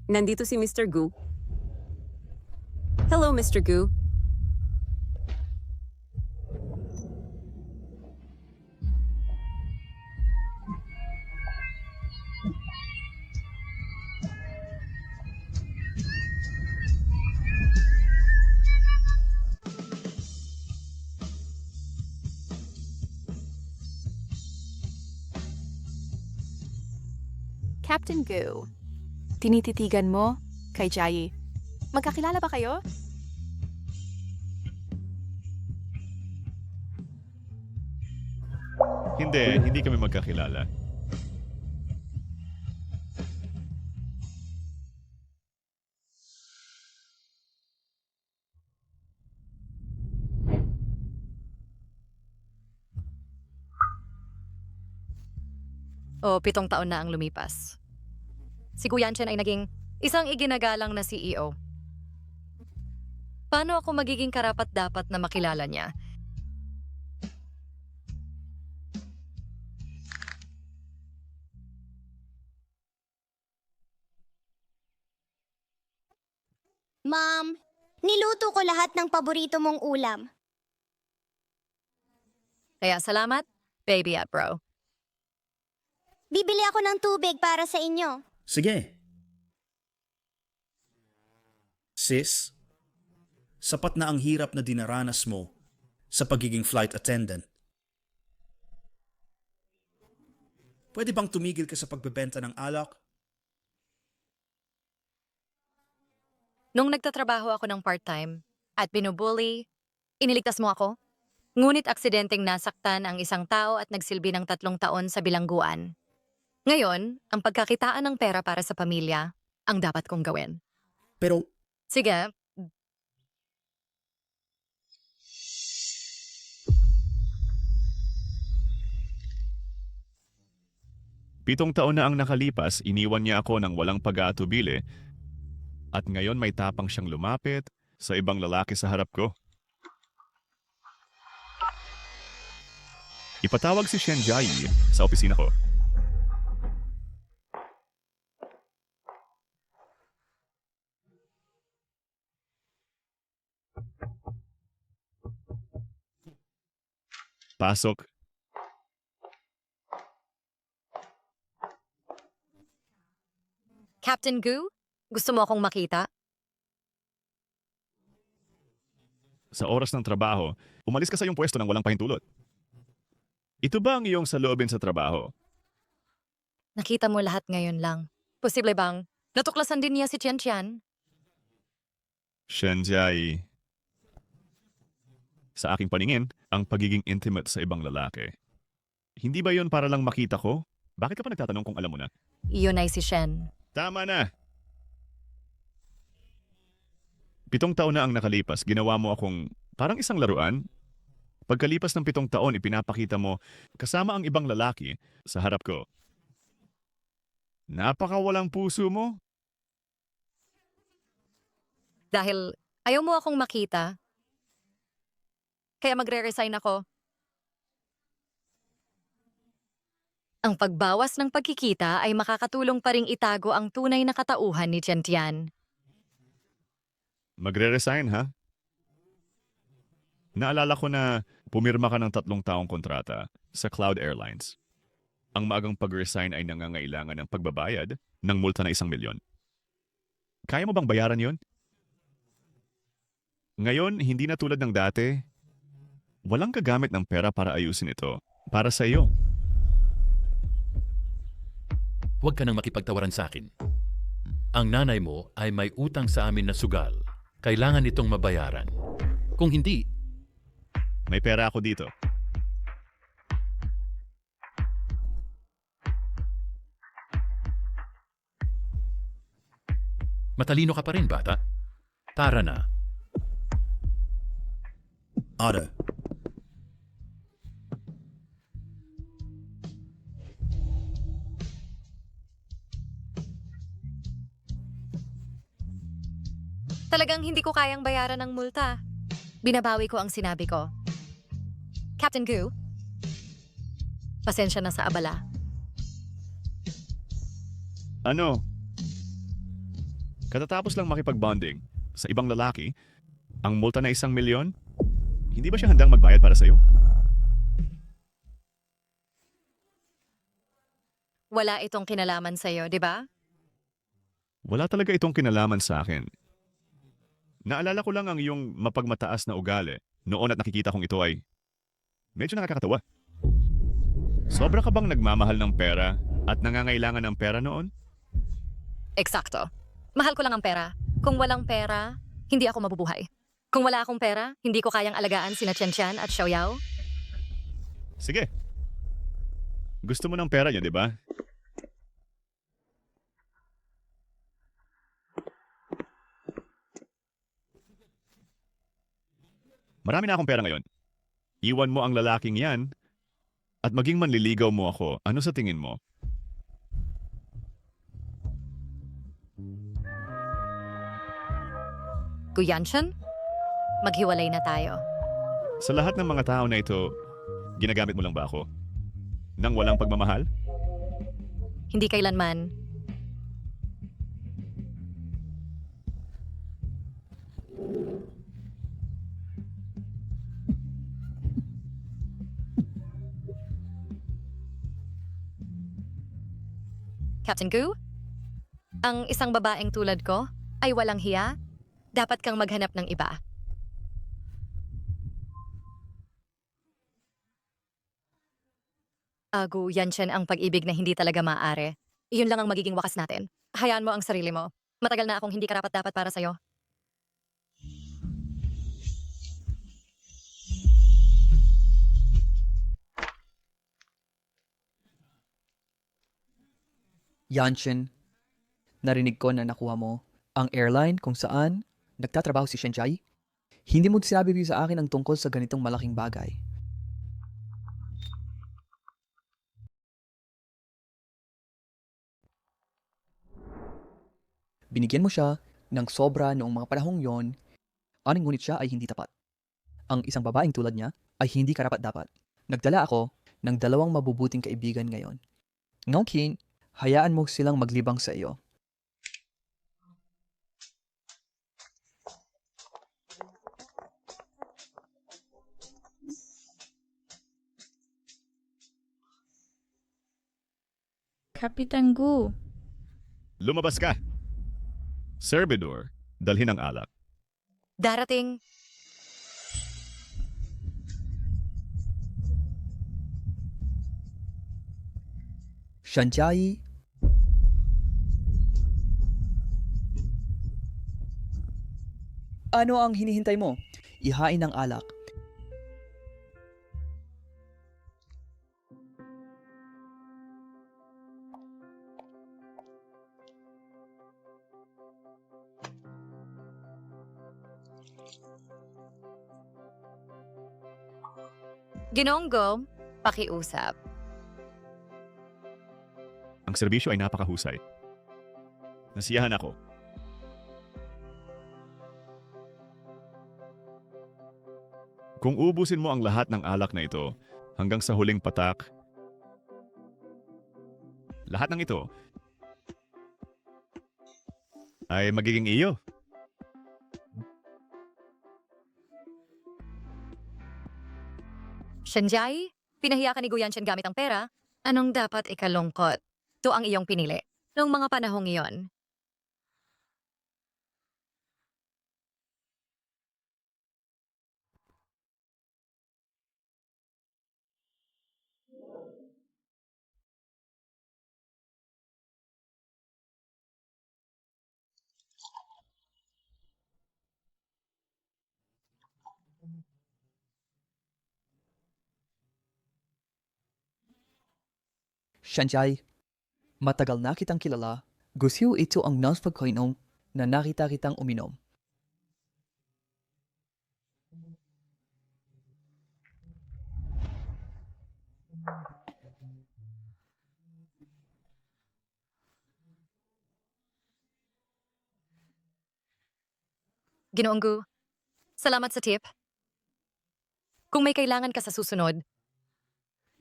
Nandito si Mr. Gu. Hello, Mr. Gu. Captain Gu, tinititigan mo kay Jai. Magkakilala ba kayo? Hindi kami magkakilala. O 7 taon na ang lumipas. Si Gu Yanchen ay naging isang iginagalang na CEO. Paano ako magiging karapat-dapat na makilala niya? Ma'am, niluto ko lahat ng paborito mong ulam. Kaya salamat, baby at bro. Bibili ako ng tubig para sa inyo. Sige. Sis, sapat na ang hirap na dinaranas mo sa pagiging flight attendant. Pwede bang tumigil ka sa pagbebenta ng alak? Nung nagtatrabaho ako ng part-time at binubully, iniligtas mo ako? Ngunit aksidenteng nasaktan ang isang tao at nagsilbi ng 3 taon sa bilangguan. Ngayon, ang pagkakitaan ng pera para sa pamilya ang dapat kong gawin. Pero Sige, Pitong taon na ang nakalipas, iniwan niya ako ng walang pag-aatubili at ngayon may tapang siyang lumapit sa ibang lalaki sa harap ko. Ipatawag si Shen Jai sa opisina ko. Pasok. Captain Gu, gusto mo akong makita? Sa oras ng trabaho, umalis ka sa iyong pwesto ng walang pahintulot. Ito ba ang iyong saloobin sa trabaho? Nakita mo lahat ngayon lang. Posible bang natuklasan din niya si Chen Tian? Shen Jai. Sa aking paningin, ang pagiging intimate sa ibang lalaki. Hindi ba yon para lang makita ko? Bakit ka pa nagtatanong kung alam mo na? Iyon ay si Shen. Tama na! 7 taon na ang nakalipas, ginawa mo akong parang isang laruan. Pagkalipas ng 7 taon, ipinapakita mo kasama ang ibang lalaki sa harap ko. Napakawalang puso mo. Dahil ayaw mo akong makita, kaya magre-resign ako. Ang pagbawas ng pagkikita ay makakatulong pa ring itago ang tunay na katauhan ni Chen Tian. Magre-resign, ha? Naalala ko na pumirma ka ng 3 taong kontrata sa Cloud Airlines. Ang maagang pag-resign ay nangangailangan ng pagbabayad ng multa na 1 milyon. Kaya mo bang bayaran yon? Ngayon, hindi na tulad ng dati. Walang kagamit ng pera para ayusin ito. Para sa iyo. Huwag ka nang makipagtawaran sa akin. Ang nanay mo ay may utang sa amin na sugal. Kailangan itong mabayaran. Kung hindi, May pera ako dito. matalino ka pa rin, bata. Tara na. Otto, Talagang hindi ko kayang bayaran ng multa. Binabawi ko ang sinabi ko. Captain Gu, pasensya na sa abala. Ano? Katatapos lang makipag-bonding sa ibang lalaki, ang multa na 1 milyon, hindi ba siya handang magbayad para sa'yo? Wala itong kinalaman sa'yo, di ba? Wala talaga itong kinalaman sa akin. Naalala ko lang ang iyong mapagmataas na ugali noon at nakikita kong ito ay medyo nakakatawa. Sobra ka bang nagmamahal ng pera at nangangailangan ng pera noon? Eksakto. Mahal ko lang ang pera. Kung walang pera, hindi ako mabubuhay. Kung wala akong pera, hindi ko kayang alagaan sina Tian at Xiaoyao. Sige. Gusto mo ng pera niya, di ba? Marami na akong pera ngayon. Iwan mo ang lalaking yan at maging manliligaw mo ako. Ano sa tingin mo? Guyanshan, maghiwalay na tayo. Sa lahat ng mga tao na ito, ginagamit mo lang ba ako? Nang walang pagmamahal? Hindi kailanman. Captain Gu, ang isang babaeng tulad ko ay walang hiya. Dapat kang maghanap ng iba. Gu Yanshan ang pag-ibig na hindi talaga maaari. Iyon lang ang magiging wakas natin. Hayaan mo ang sarili mo. Matagal na akong hindi karapat-dapat para sa'yo. Yanshin, narinig ko na nakuha mo ang airline kung saan nagtatrabaho si Shenjai. Hindi mo sinabi sa akin ang tungkol sa ganitong malaking bagay. Binigyan mo siya ng sobra noong mga panahong yon, ngunit siya ay hindi tapat. Ang isang babaeng tulad niya ay hindi karapat-dapat. Nagdala ako ng 2 mabubuting kaibigan ngayon. Ngayon, hayaan mo silang maglibang sa iyo. Kapitan Gu, Lumabas ka! Servidor, dalhin ang alak. Darating. Shanjai, ano ang hinihintay mo? Ihain ang alak. Ginoong Go, pakiusap. Ang serbisyo ay napakahusay. Nasiyahan ako. Kung ubusin mo ang lahat ng alak na ito hanggang sa huling patak, lahat ng ito ay magiging iyo. Shenjai, pinahiya ka ni Guyanshan gamit ang pera. Anong dapat ikalungkot? Ito ang iyong pinili. Noong mga panahong iyon. Shanjai, matagal na kitang kilala. Gusto ito ang non-pagkainom na nakita kitang uminom. Ginoong Gu, salamat sa tip. Kung may kailangan ka sa susunod,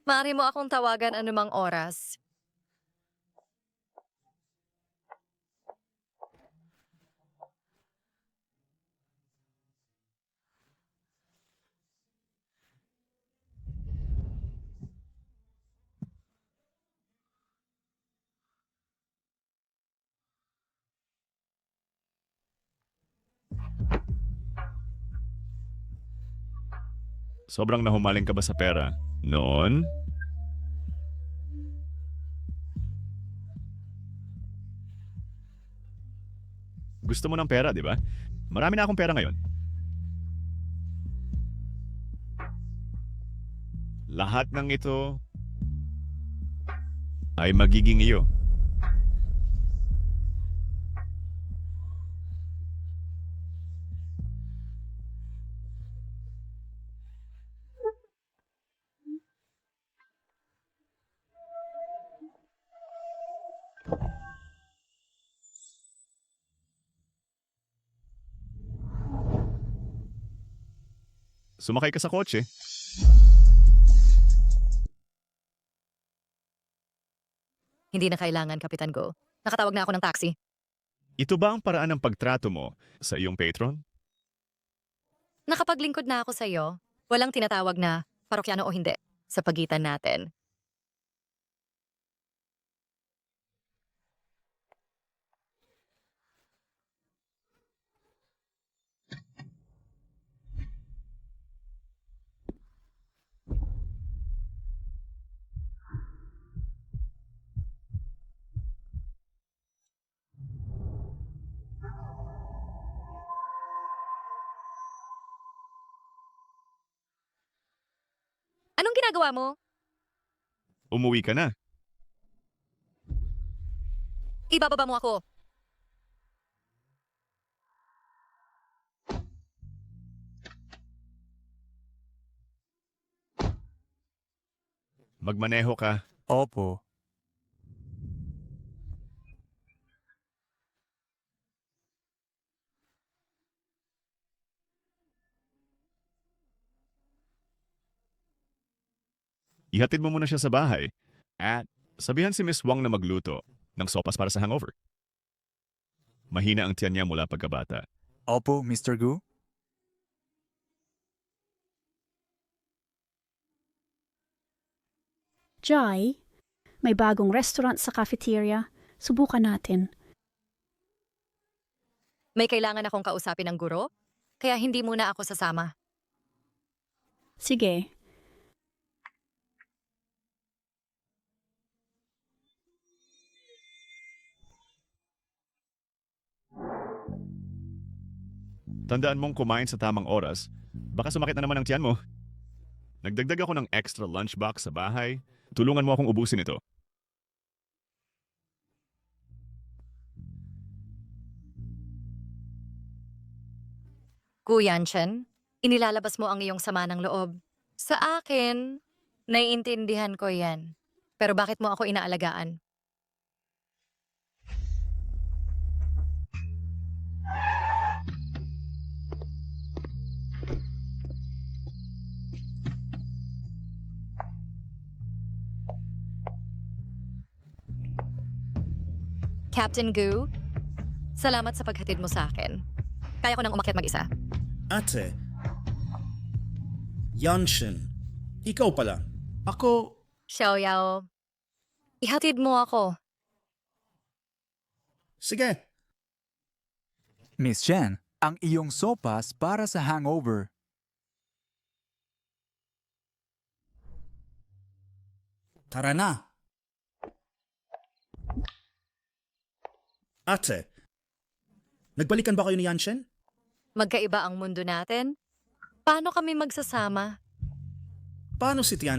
maaari mo akong tawagan anumang oras. Sobrang nahumaling ka ba sa pera? Noon? Gusto mo ng pera, di ba? Marami na akong pera ngayon. Lahat ng ito ay magiging iyo. Sumakay ka sa kotse. Hindi na kailangan, Kapitan Go. Nakatawag na ako ng taxi. Ito ba ang paraan ng pagtrato mo sa iyong patron? Nakapaglingkod na ako sa iyo. Walang tinatawag na parokyano o hindi sa pagitan natin. Anong ginagawa mo? Umuwi ka na. Ibababa mo ako. Magmaneho ka. Opo. Ihatid mo muna siya sa bahay. At sabihan si Miss Wang na magluto ng sopas para sa hangover. Mahina ang tiyan niya mula pagkabata. Opo, Mr. Gu. Jai, may bagong restaurant sa cafeteria. Subukan natin. May kailangan akong kausapin ng guro, kaya hindi muna ako sasama. Sige. Tandaan mong kumain sa tamang oras. Baka sumakit na naman ang tiyan mo. Nagdagdag ako ng extra lunchbox sa bahay. Tulungan mo akong ubusin ito. Kuyanshen, inilalabas mo ang iyong sama ng loob. Sa akin, naiintindihan ko yan. Pero bakit mo ako inaalagaan? Captain Gu, salamat sa paghatid mo sa akin. Kaya ko nang umakyat mag-isa. Ate, Yanshin, ikaw pala. Ako, Xiaoyao, ihatid mo ako. sige. Miss Chen, ang iyong sopas para sa hangover. Tara na. Ate, nagbalikan ba kayo ni Yanshin? Magkaiba ang mundo natin. Paano kami magsasama? Paano si Tian?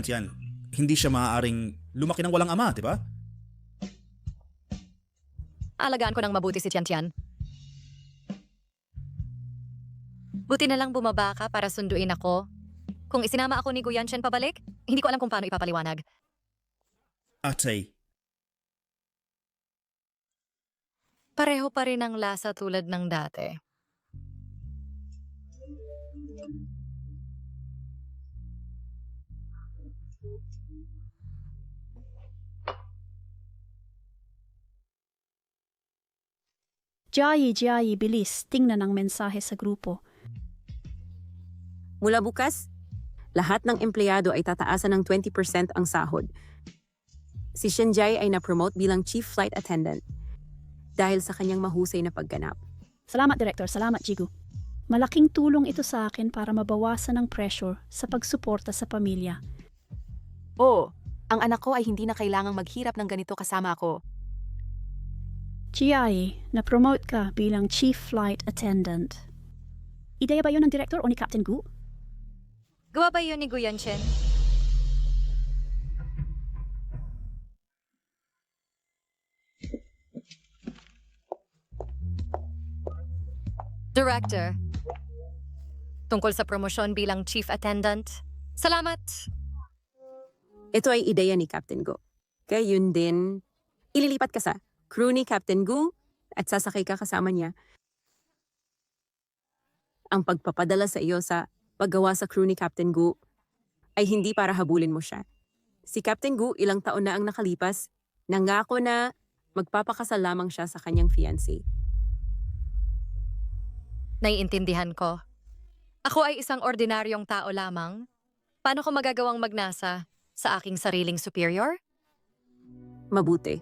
Hindi siya maaaring lumaki ng walang ama, di ba? Alagaan ko ng mabuti si Tian. Buti na lang bumaba ka para sunduin ako. Kung isinama ako ni Guyanshen pabalik, hindi ko alam kung paano ipapaliwanag. Ate, Pareho pa rin ang lasa tulad ng dati. Jai, bilis. Tingnan ang mensahe sa grupo. Mula bukas, lahat ng empleyado ay tataasan ng 20% ang sahod. Si Shenjai ay na-promote bilang Chief Flight Attendant dahil sa kanyang mahusay na pagganap. Salamat, Director. Salamat, Jigu. Malaking tulong ito sa akin para mabawasan ang pressure sa pagsuporta sa pamilya. Oo, ang anak ko ay hindi na kailangang maghirap ng ganito kasama ako. Chiai, na-promote ka bilang Chief Flight Attendant. Ideya ba yun ng director o ni Captain Gu? Gawa ba yun ni Gu Yanchen? Director, tungkol sa promosyon bilang Chief Attendant. Salamat! Ito ay ideya ni Captain Go. Kaya yun din, ililipat ka sa crew ni Captain Gu at sasakay ka kasama niya. Ang pagpapadala sa iyo sa paggawa sa crew ni Captain Gu ay hindi para habulin mo siya. Si Captain Gu ilang taon na ang nakalipas, nangako na magpapakasal lamang siya sa kanyang fiancé. Naiintindihan ko. Ako ay isang ordinaryong tao lamang. Paano ko magagawang magnasa sa aking sariling superior? Mabuti.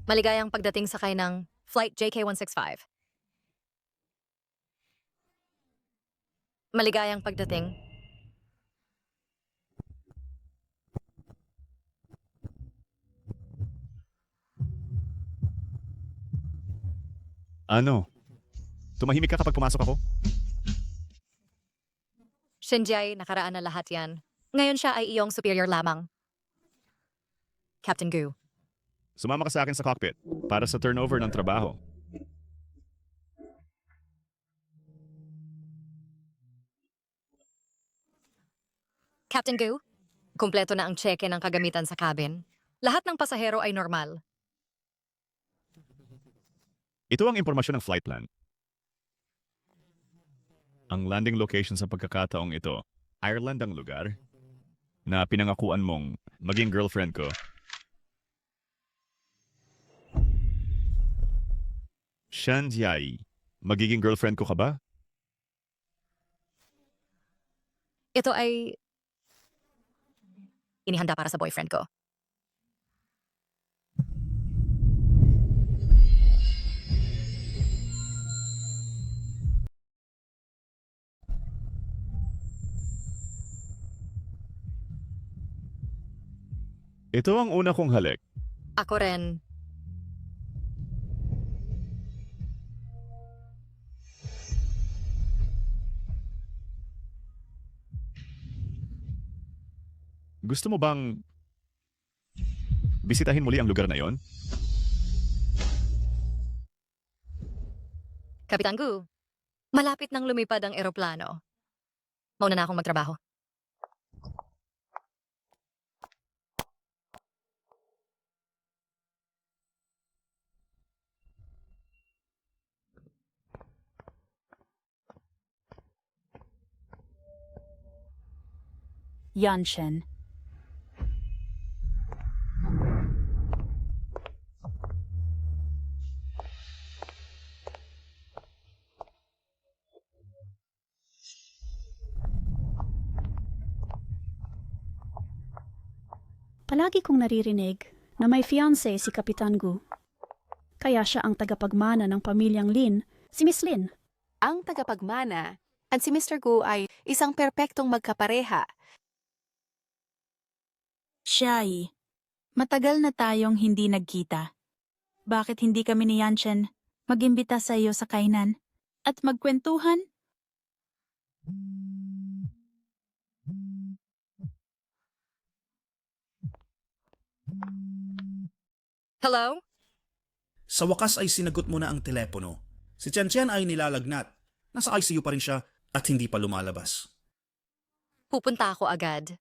Maligayang pagdating sakay ng Flight JK165. Maligayang pagdating. Ano? Tumahimik ka kapag pumasok ako? Shinjai, nakaraan na lahat yan. Ngayon siya ay iyong superior lamang. Captain Gu. Sumama ka sa akin sa cockpit para sa turnover ng trabaho. Captain Gu, kumpleto na ang cheque ng kagamitan sa cabin. Lahat ng pasahero ay normal. Ito ang impormasyon ng flight plan. Ang landing location sa pagkakataong ito, Ireland ang lugar na pinangakuan mong maging girlfriend ko. Shanjiai, magiging girlfriend ko ka ba? Ito ay inihanda para sa boyfriend ko. Ito ang una kong halik. Ako rin. Gusto mo bang bisitahin muli ang lugar na yon? Kapitan Gu, malapit nang lumipad ang eroplano. Mauna na akong magtrabaho. Yanshen. Palagi kong naririnig na may fiancé si Kapitan Gu. Kaya siya ang tagapagmana ng pamilyang Lin, si Miss Lin. Ang tagapagmana at si Mr. Gu ay isang perpektong magkapareha. Shai, matagal na tayong hindi nagkita. Bakit hindi kami ni Yanchen mag-imbita sa iyo sa kainan at magkwentuhan? Hello? Sa wakas ay sinagot mo na ang telepono. Si Chen Chen ay nilalagnat. Nasa ICU pa rin siya at hindi pa lumalabas. Pupunta ako agad.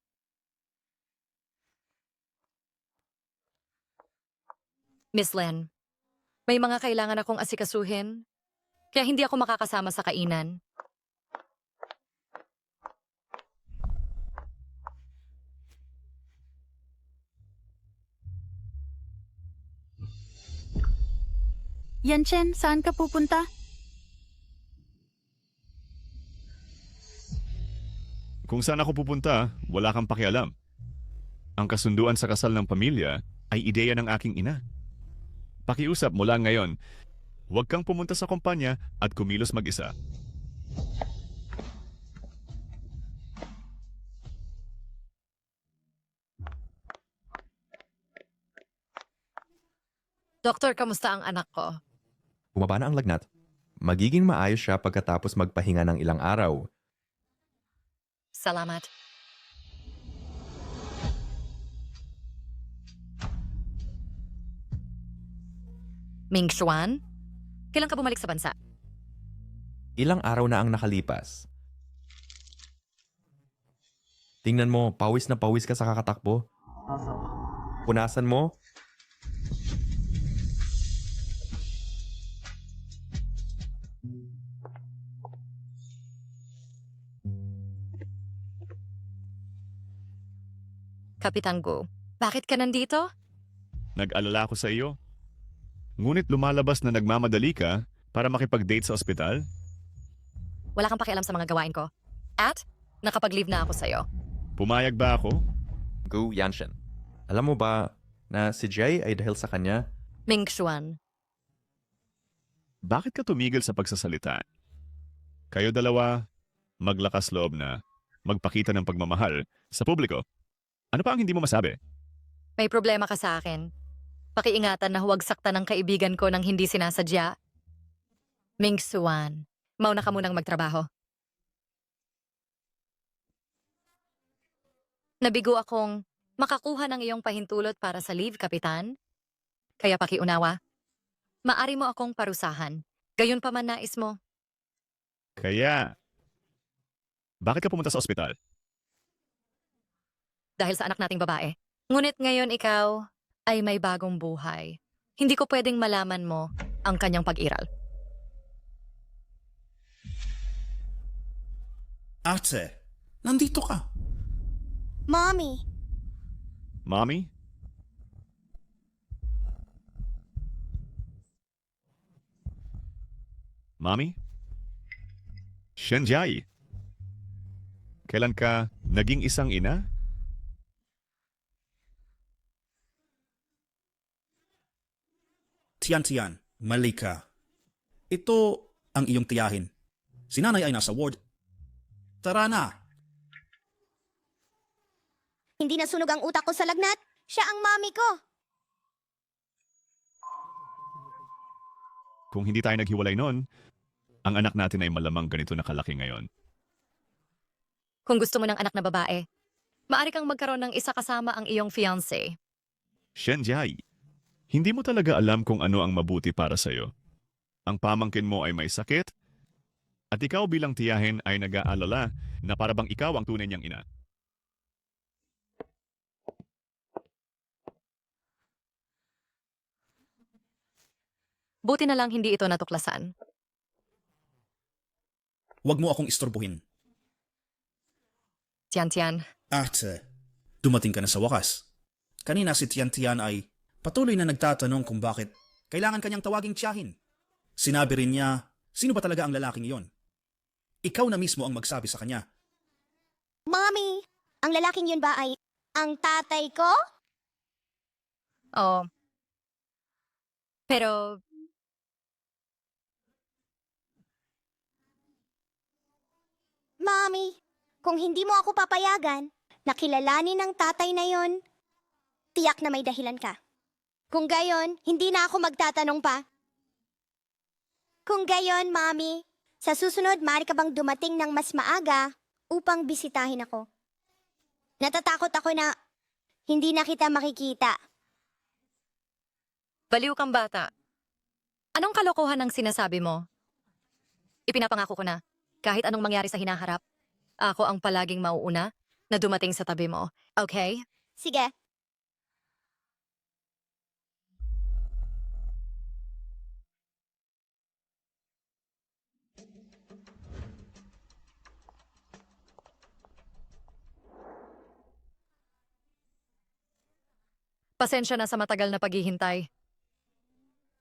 Miss Len, may mga kailangan akong asikasuhin, kaya hindi ako makakasama sa kainan. Yanchen, saan ka pupunta? Kung saan ako pupunta, wala kang pakialam. Ang kasunduan sa kasal ng pamilya ay ideya ng aking ina. Pakiusap mula ngayon, huwag kang pumunta sa kumpanya at kumilos mag-isa. Doktor, kamusta ang anak ko? Bumaba na ang lagnat. Magiging maayos siya pagkatapos magpahinga ng ilang araw. Salamat. Ming Xuan? Kailan ka bumalik sa bansa? Ilang araw na ang nakalipas. Tingnan mo, pawis na pawis ka sa kakatakbo. Punasan mo. Kapitan Gu, bakit ka nandito? Nag-alala ako sa iyo. Ngunit lumalabas na nagmamadali ka para makipag-date sa ospital? Wala kang pakialam sa mga gawain ko. At nakapag-leave na ako sa'yo. Pumayag ba ako? Gu Yanshin. Alam mo ba na si Jay ay dahil sa kanya? Ming Xuan, Bakit ka tumigil sa pagsasalita? Kayo dalawa, maglakas loob na magpakita ng pagmamahal sa publiko. Ano pa ang hindi mo masabi? may problema ka sa akin. Pakiingatan na huwag saktan ng kaibigan ko nang hindi sinasadya. Ming Xuan, mauna ka munang magtrabaho. Nabigo akong makakuha ng iyong pahintulot para sa leave, Kapitan. Kaya pakiunawa. Maari mo akong parusahan. Gayon pa man nais mo. Kaya, bakit ka pumunta sa ospital? Dahil sa anak nating babae. Ngunit ngayon ikaw ay may bagong buhay. Hindi ko pwedeng malaman mo ang kanyang pag-iral. Ate, nandito ka. Mommy, Mommy? Mommy? Shenjai? Kailan ka naging isang ina? Tian, mali ka. Ito ang iyong tiyahin. Si nanay ay nasa ward. Tara na. hindi nasunog ang utak ko sa lagnat. Siya ang mommy ko. Kung hindi tayo naghiwalay noon, ang anak natin ay malamang ganito na kalaki ngayon. Kung gusto mo ng anak na babae, maari kang magkaroon ng isa kasama ang iyong fiancé. Shenjai, hindi mo talaga alam kung ano ang mabuti para sa'yo. Ang pamangkin mo ay may sakit, at ikaw bilang tiyahin ay nag-aalala na para bang ikaw ang tunay niyang ina. Buti na lang hindi ito natuklasan. Huwag mo akong istorbohin. Tian. Ate, dumating ka na sa wakas. Kanina si Tian ay patuloy na nagtatanong kung bakit kailangan kanyang tawaging tiyahin. Sinabi rin niya, sino ba talaga ang lalaking iyon? Ikaw na mismo ang magsabi sa kanya. Mommy, ang lalaking yun ba ay ang tatay ko? Oo. Pero Mommy, kung hindi mo ako papayagan, nakilalanin ng tatay na yon, tiyak na may dahilan ka. Kung gayon, hindi na ako magtatanong pa. Kung gayon, Mommy, sa susunod, maaari ka bang dumating ng mas maaga upang bisitahin ako? Natatakot ako na hindi na kita makikita. baliw kang bata. Anong kalokohan ang sinasabi mo? Ipinapangako ko na, kahit anong mangyari sa hinaharap, ako ang palaging mauuna na dumating sa tabi mo. Okay? Sige. Pasensya na sa matagal na paghihintay.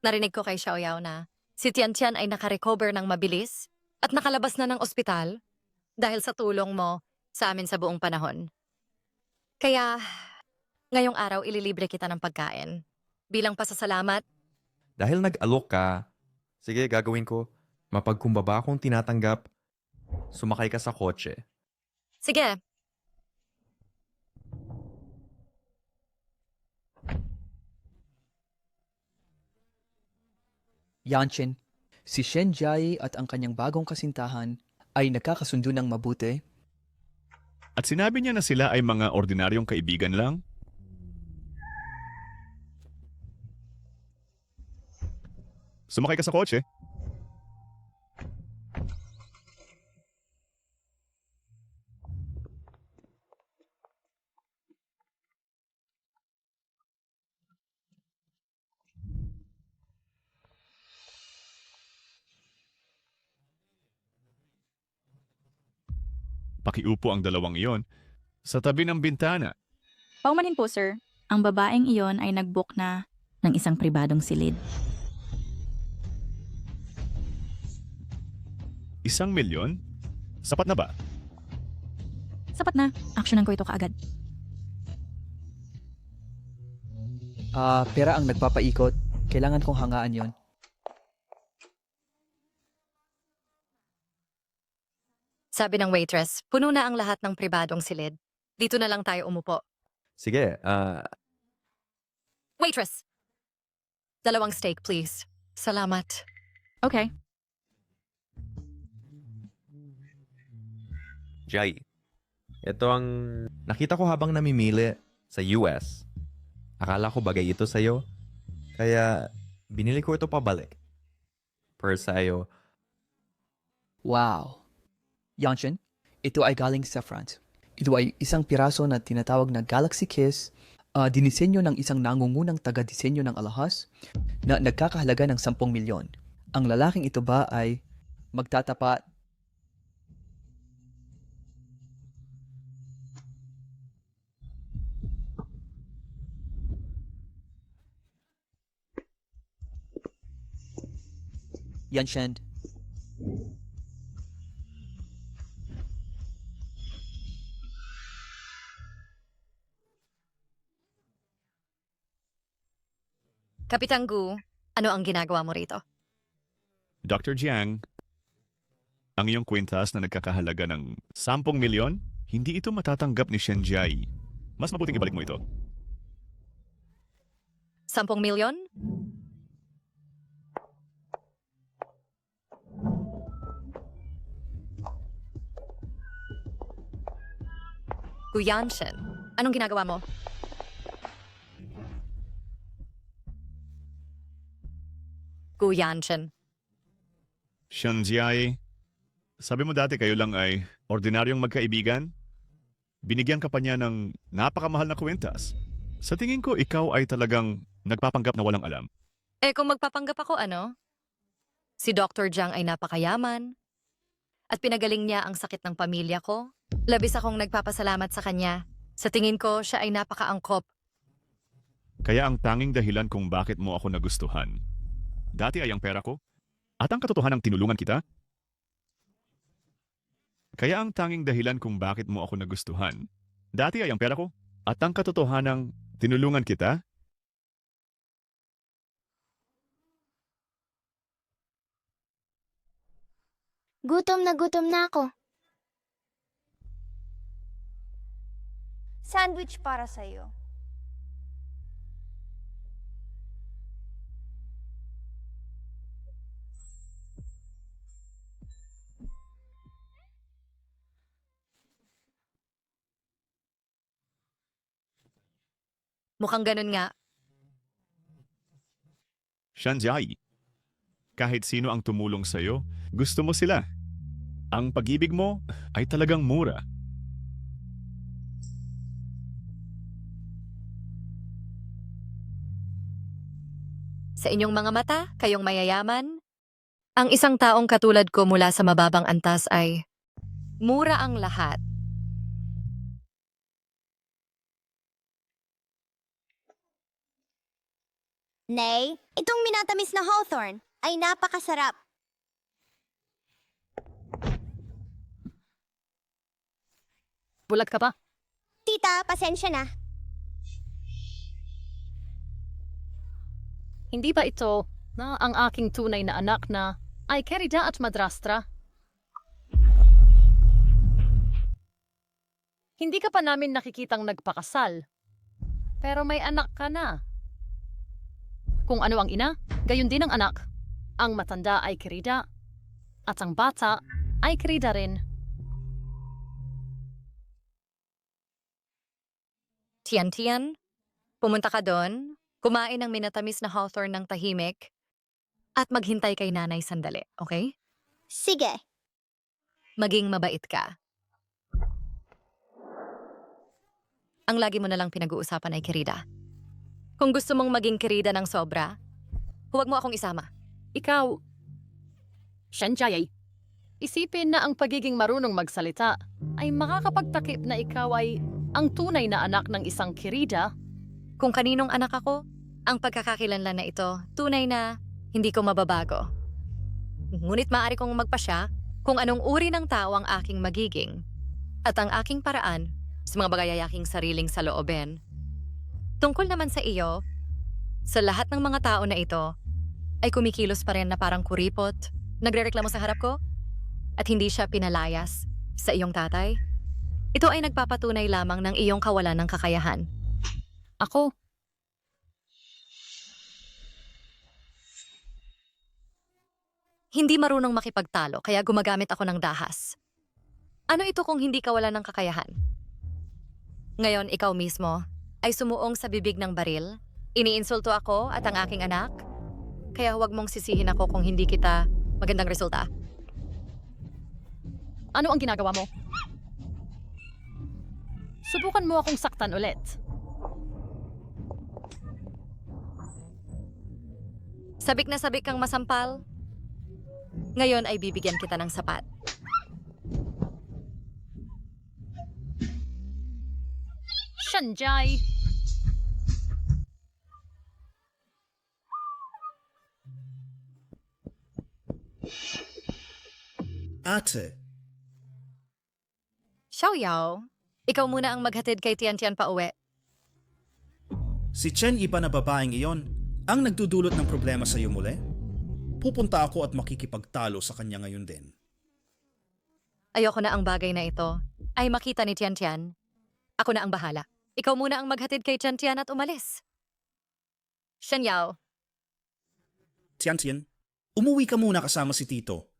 Narinig ko kay Xiaoyao na si Tian ay nakarecover ng mabilis at nakalabas na ng ospital dahil sa tulong mo sa amin sa buong panahon. Kaya, Ngayong araw, ililibre kita ng pagkain. Bilang pasasalamat, Dahil nag-alok ka, sige, gagawin ko. Mapagkumbaba akong tinatanggap, sumakay ka sa kotse. sige, Yanshin, si Shen Jai at ang kanyang bagong kasintahan ay nagkakasundo ng mabuti. At sinabi niya na sila ay mga ordinaryong kaibigan lang? Sumakay ka sa kotse? Pakiupo ang dalawang iyon sa tabi ng bintana. Paumanin po, sir. Ang babaeng iyon ay nag-book na ng isang pribadong silid. 1,000,000? Sapat na ba? Sapat na. Aksyonan ko ito kaagad. Pera ang nagpapaikot. Kailangan kong hangaan yon. sabi ng waitress, puno na ang lahat ng pribadong silid. Dito na lang tayo umupo. Sige, Waitress! 2 steak, please. Salamat. Okay. Jai. Ito ang nakita ko habang namimili sa US. Akala ko bagay ito sa'yo. Kaya binili ko ito pabalik. Per sa'yo. Wow. Yanshin, ito ay galing sa France. Ito ay isang piraso na tinatawag na Galaxy Kiss, dinisenyo ng isang nangungunang taga-disenyo ng alahas na nagkakahalaga ng 10 milyon. Ang lalaking ito ba ay magtatapat? Yanshin, Kapitan Gu, ano ang ginagawa mo rito? Dr. Jiang, ang iyong kwintas na nagkakahalaga ng 10 milyon, hindi ito matatanggap ni Shen Jai. Mas mabuting ibalik mo ito. 10 milyon? Guyanshin, anong ginagawa mo? Guyanshin. Shen Jai, sabi mo dati kayo lang ay ordinaryong magkaibigan? Binigyan ka pa niya ng napakamahal na kwintas. Sa tingin ko, ikaw ay talagang nagpapanggap na walang alam. Eh kung magpapanggap ako, ano? Si Dr. Jiang ay napakayaman. At pinagaling niya ang sakit ng pamilya ko. Labis akong nagpapasalamat sa kanya. Sa tingin ko, siya ay napakaangkop. Kaya ang tanging dahilan kung bakit mo ako nagustuhan, dati ay ang pera ko, at ang katotohanan tinulungan kita. Kaya ang tanging dahilan kung bakit mo ako nagustuhan, dati ay ang pera ko, at ang katotohanan tinulungan kita. Gutom na ako. Sandwich para sa'yo. Mukhang ganun nga. Shen Jai, kahit sino ang tumulong sa'yo, gusto mo sila. Ang pag-ibig mo ay talagang mura. Sa inyong mga mata, kayong mayayaman, ang isang taong katulad ko mula sa mababang antas ay mura ang lahat. Nay, itong minatamis na hawthorn ay napakasarap. Bulag ka pa? Tita, pasensya na. Hindi ba ito na ang aking tunay na anak na ay Kerida at madrastra? Hindi ka pa namin nakikitang nagpakasal. Pero may anak ka na. Kung ano ang ina, gayon din ang anak. Ang matanda ay Kerida at ang bata ay Kerida rin. Tian, pumunta ka doon, kumain ng minatamis na hawthorn ng tahimik, at maghintay kay nanay sandali, okay? Sige. Maging mabait ka. Ang lagi mo nalang pinag-uusapan ay Kerida. Kung gusto mong maging Kerida ng sobra, huwag mo akong isama. Ikaw, Shanjay, isipin na ang pagiging marunong magsalita ay makakapagtakip na ikaw ay ang tunay na anak ng isang Kerida. Kung kaninong anak ako, ang pagkakakilanlan na ito, tunay na hindi ko mababago. Ngunit maaari kong magpasya kung anong uri ng tao ang aking magiging at ang aking paraan sa mga bagayayaking sariling saloobin. Tungkol naman sa iyo, sa lahat ng mga tao na ito, ay kumikilos pa rin na parang kuripot, nagrereklamo sa harap ko, at hindi siya pinalayas sa iyong tatay. Ito ay nagpapatunay lamang ng iyong kawalan ng kakayahan. Ako, hindi marunong makipagtalo kaya gumagamit ako ng dahas. Ano ito kung hindi kawalan ng kakayahan? Ngayon ikaw mismo ay sumuong sa bibig ng baril, iniinsulto ako at ang aking anak, kaya huwag mong sisihin ako kung hindi kita magandang resulta. ano ang ginagawa mo? Subukan mo akong saktan ulit. Sabik na sabik kang masampal. Ngayon ay bibigyan kita ng sapat. Shanjay! Ate, Xiaoyao, ikaw muna ang maghatid kay Tian pa uwi. si Chen Iba na babaeng iyon ang nagdudulot ng problema sa iyo muli? Pupunta ako at makikipagtalo sa kanya ngayon din. Ayoko na ang bagay na ito ay makita ni Tian. Ako na ang bahala. Ikaw muna ang maghatid kay Tian at umalis. Shen-Yao, Tian, umuwi ka muna kasama si Tito.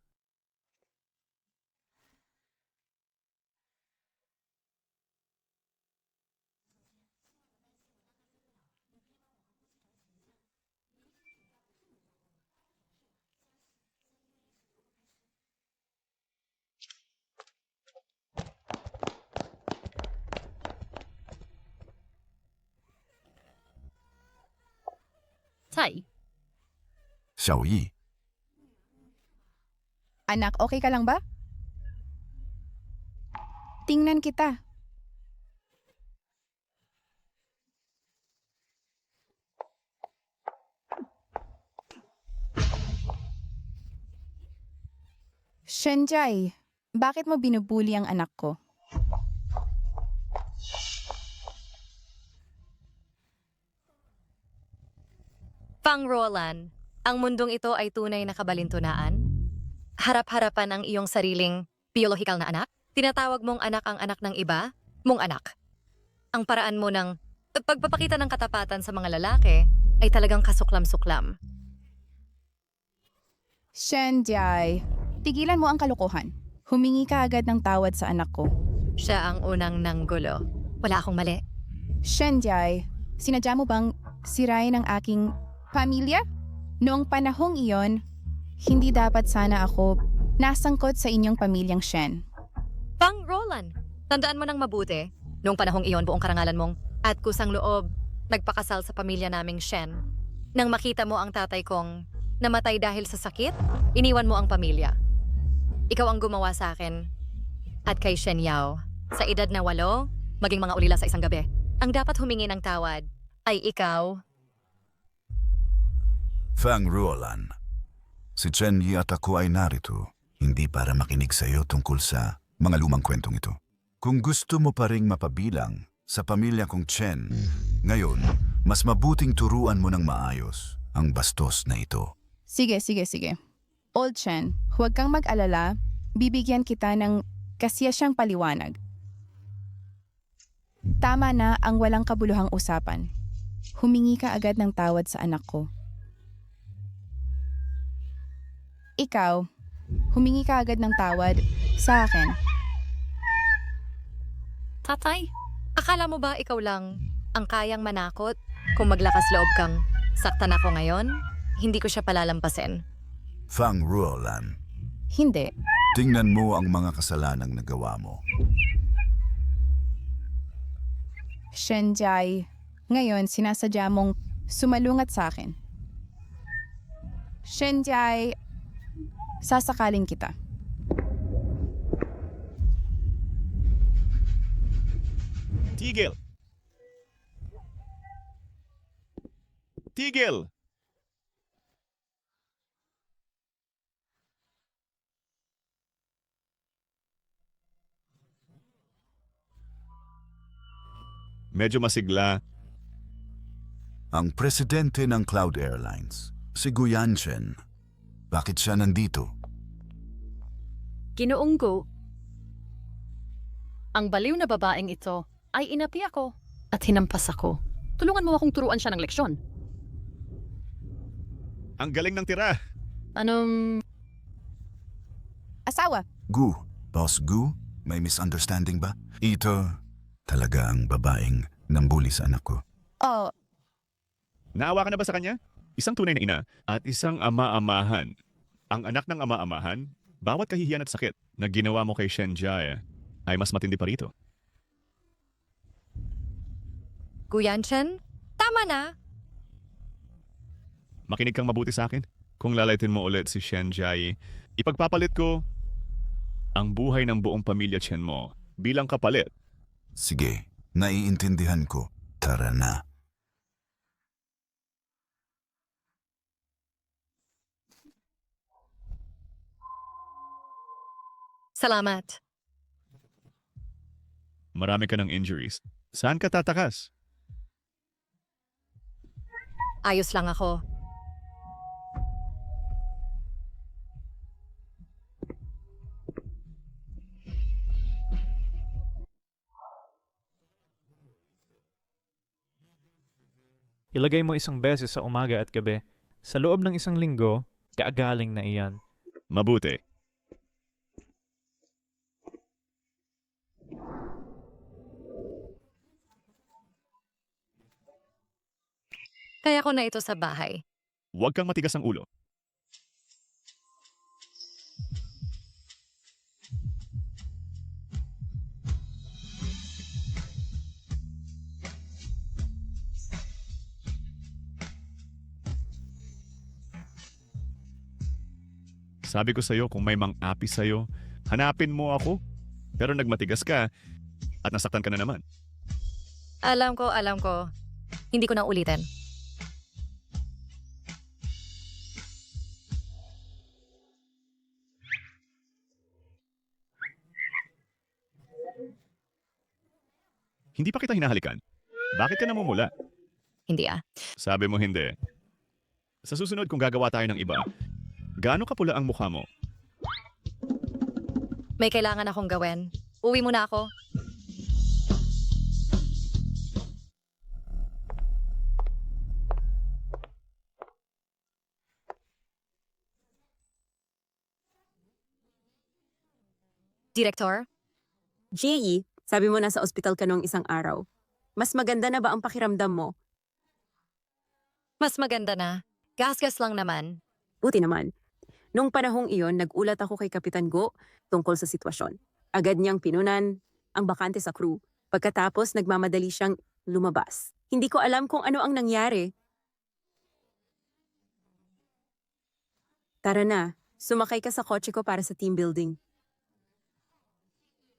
Tay, Xiaoyi, Anak, okay ka lang ba? Tingnan kita. Shenjai, bakit mo binubuli ang anak ko? Pang Roland, ang mundong ito ay tunay na kabalintunaan. Harap-harapan ang iyong sariling biyolohikal na anak. Tinatawag mong anak ang anak ng iba, mong anak. Ang paraan mo ng pagpapakita ng katapatan sa mga lalaki ay talagang kasuklam-suklam. Shenjai, tigilan mo ang kalokohan. Humingi ka agad ng tawad sa anak ko. Siya ang unang nanggulo. Wala akong mali. Shenjai, sinadya mo bang sirain ang aking pamilya? Noong panahong iyon, hindi dapat sana ako nasangkot sa inyong pamilyang Shen. Pang Roland, tandaan mo nang mabuti, noong panahong iyon buong karangalan mong at kusang loob, nagpakasal sa pamilya naming Shen. Nang makita mo ang tatay kong namatay dahil sa sakit, iniwan mo ang pamilya. Ikaw ang gumawa sa akin at kay Shen Yao. Sa edad na 8, maging mga ulila sa isang gabi. Ang dapat humingi ng tawad ay ikaw. Fang Ruolan. Si Chen Yi at ako ay narito, hindi para makinig sa iyo tungkol sa mga lumang kwentong ito. Kung gusto mo pa ring mapabilang sa pamilya kong Chen, ngayon, mas mabuting turuan mo ng maayos ang bastos na ito. Sige. Old Chen, huwag kang mag-alala. Bibigyan kita ng kasiyasyang paliwanag. Tama na ang walang kabuluhang usapan. Humingi ka agad ng tawad sa anak ko. Ikaw, humingi ka agad ng tawad sa akin. Tatay, akala mo ba ikaw lang ang kayang manakot? Kung maglakas loob kang saktan ako ngayon, hindi ko siya palalampasin. Fang Ruolan, Hindi. tingnan mo ang mga kasalanang nagawa mo. Shenjai, ngayon sinasadya mong sumalungat sa akin. Shenjai, sasakalin kita. Tigil! Tigil! Medyo masigla. Ang presidente ng Cloud Airlines, si Gu Yanchen. Bakit siya nandito? Ginoong Gu, ang baliw na babaeng ito ay inapi ako at hinampas ako. Tulungan mo akong turuan siya ng leksyon. Ang galing ng tira. Anong... Asawa. Gu, Boss Gu, may misunderstanding ba? Ito talaga ang babaeng nambuli sa anak ko. Oh, Naawa ka na ba sa kanya? Isang tunay na ina at isang ama-amahan. Ang anak ng ama-amahan, bawat kahihiyan at sakit na ginawa mo kay Shenjai ay mas matindi pa rito. Guyanchen, tama na. Makinig kang mabuti sa akin. Kung lalaitin mo ulit si Shenjai, ipagpapalit ko ang buhay ng buong pamilya Chen mo bilang kapalit. Sige, naiintindihan ko. Tara na. Salamat. Marami ka ng injuries. Saan ka tatakas? Ayos lang ako. Ilagay mo isang beses sa umaga at gabi. Sa loob ng isang linggo, kaagaling na iyan. Mabuti. Kaya ko na ito sa bahay. Huwag kang matigas ang ulo. Sabi ko sa'yo, kung may mang-api sa'yo, hanapin mo ako. Pero nagmatigas ka at nasaktan ka na naman. Alam ko. Hindi ko na ulitin. Hindi pa kita hinahalikan. Bakit ka namumula? Hindi ah. Sabi mo hindi. Sa susunod kung gagawa tayo ng iba, gaano kapula ang mukha mo? May kailangan akong gawin. Uwi muna ako. Direktor? Jie, sabi mo nasa ospital ka noong isang araw. Mas maganda na ba ang pakiramdam mo? Mas maganda na. Gas-gas lang naman. Buti naman. Noong panahong iyon, nagulat ako kay Kapitan Go tungkol sa sitwasyon. Agad niyang pinunan ang bakante sa crew. Pagkatapos, nagmamadali siyang lumabas. Hindi ko alam kung ano ang nangyari. Tara na, sumakay ka sa kotse ko para sa team building.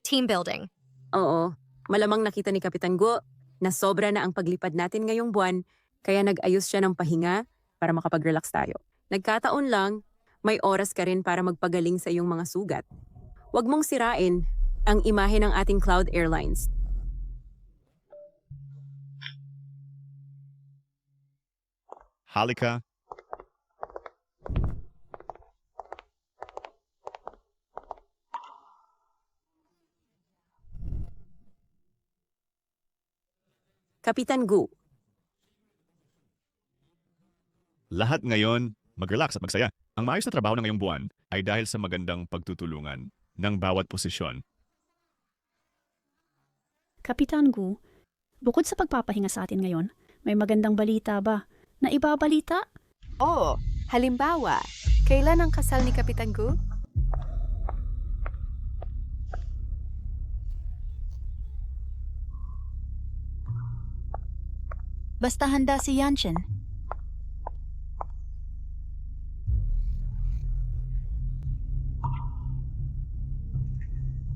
Team building? Oo, malamang nakita ni Kapitan Go na sobra na ang paglipad natin ngayong buwan, kaya nag-ayos siya ng pahinga para makapag-relax tayo. Nagkataon lang, may oras ka rin para magpagaling sa iyong mga sugat. Huwag mong sirain ang imahe ng ating Cloud Airlines. Halika, Kapitan Gu, Lahat ngayon, mag-relax at magsaya. Ang maayos na trabaho ng ngayong buwan ay dahil sa magandang pagtutulungan ng bawat posisyon. Kapitan Gu, bukod sa pagpapahinga sa atin ngayon, may magandang balita ba na ibabalita? Oo, halimbawa, kailan ang kasal ni Kapitan Gu? Basta handa si Yanshin.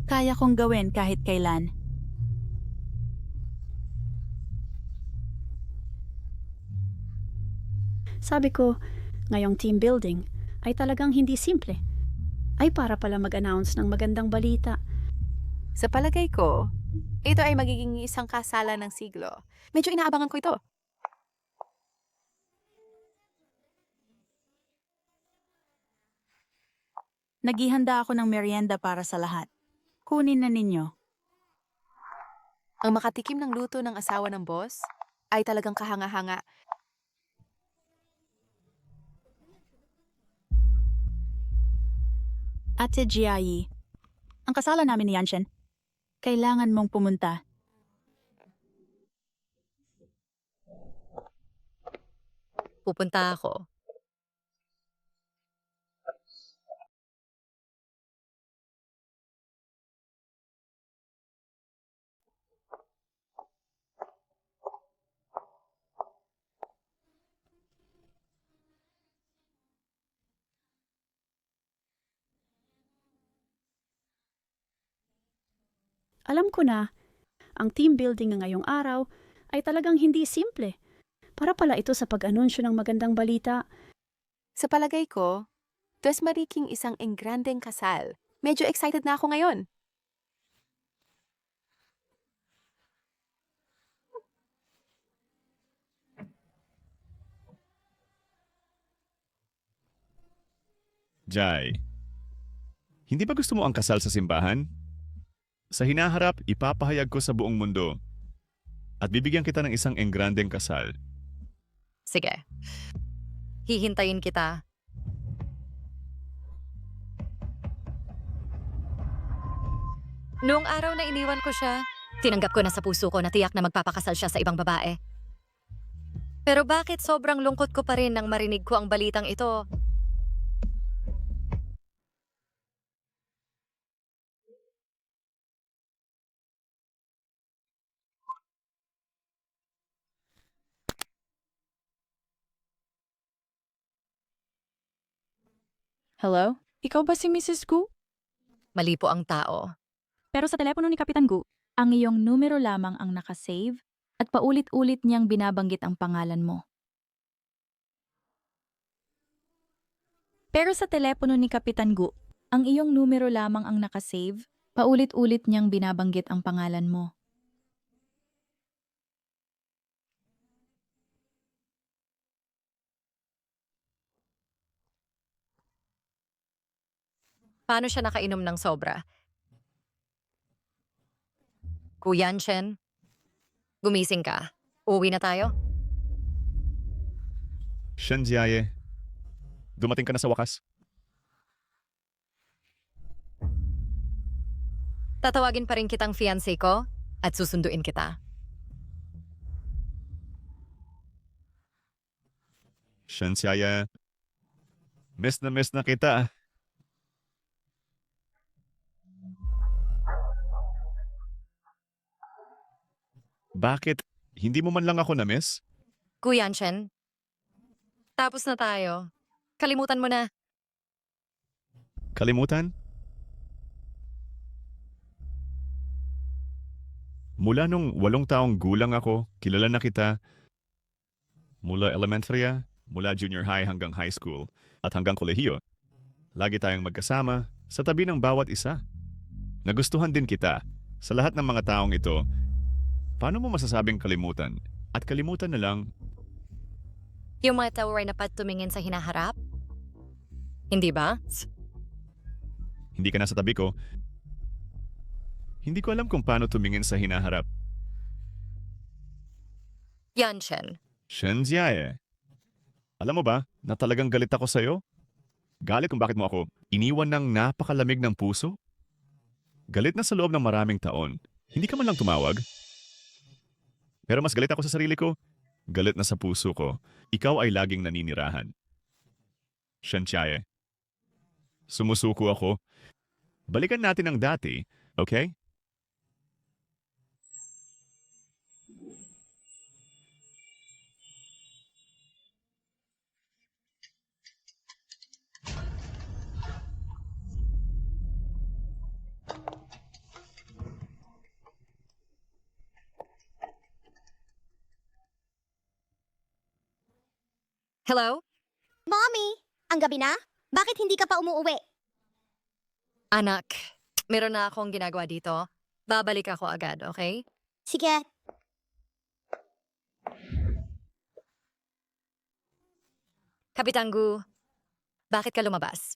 Kaya kong gawin kahit kailan. Sabi ko, ngayong team building ay talagang hindi simple. Ay para pala mag-announce ng magandang balita. Sa palagay ko, ito ay magiging isang kasalan ng siglo. Medyo inaabangan ko ito. Naghihanda ako ng merienda para sa lahat. Kunin na ninyo. Ang makatikim ng luto ng asawa ng boss ay talagang kahanga-hanga. Ate Jiayi, ang kasalan namin ni Yanshin, kailangan mong pumunta. Pupunta ako. Alam ko na, ang team building ng ngayong araw ay talagang hindi simple. Para pala ito sa pag-anunsyo ng magandang balita. Sa palagay ko, mas mariking isang engrandeng kasal. Medyo excited na ako ngayon. Jai, hindi ba gusto mo ang kasal sa simbahan? Sa hinaharap, ipapahayag ko sa buong mundo at bibigyan kita ng isang engrandeng kasal. Sige. Hihintayin kita. Noong araw na iniwan ko siya, tinanggap ko na sa puso ko na tiyak na magpapakasal siya sa ibang babae. Pero bakit sobrang lungkot ko pa rin nang marinig ko ang balitang ito? Hello? Ikaw ba si Mrs. Gu? Mali po ang tao. Pero sa telepono ni Kapitan Gu, ang iyong numero lamang ang nakasave at paulit-ulit niyang binabanggit ang pangalan mo. Pero sa telepono ni Kapitan Gu, ang iyong numero lamang ang nakasave, paulit-ulit niyang binabanggit ang pangalan mo. Paano siya nakainom ng sobra? Kuya Chen, gumising ka. Uwi na tayo. Shanjiaye, dumating ka na sa wakas. Tatawagin pa rin kitang fiancé ko at susunduin kita. Shanjiaye, miss na kita. Bakit? Hindi mo man lang ako na-miss? Kuya Chen, tapos na tayo. Kalimutan mo na. Kalimutan? Mula nung 8 taong gulang ako, kilala na kita. Mula elementary, mula junior high hanggang high school, at hanggang kolehiyo. Lagi tayong magkasama, sa tabi ng bawat isa. Nagustuhan din kita. Sa lahat ng mga taong ito, paano mo masasabing kalimutan? At kalimutan na lang, Yung mga tao ay dapat tumingin sa hinaharap? Hindi ba? hindi ka na sa tabi ko. Hindi ko alam kung paano tumingin sa hinaharap. Yanshen. Shenjiae. Alam mo ba na talagang galit ako sa'yo? Galit kung bakit mo ako iniwan ng napakalamig ng puso? Galit na sa loob ng maraming taon. Hindi ka man lang tumawag. Pero mas galit ako sa sarili ko. Galit na sa puso ko. Ikaw ay laging naninirahan. Shenjiae. Sumusuko ako. Balikan natin ang dati, okay? Hello? Mommy, ang gabi na? Bakit hindi ka pa umuuwi? Anak, meron na akong ginagawa dito. Babalik ako agad, okay? Sige. Kapitan Gu, bakit ka lumabas?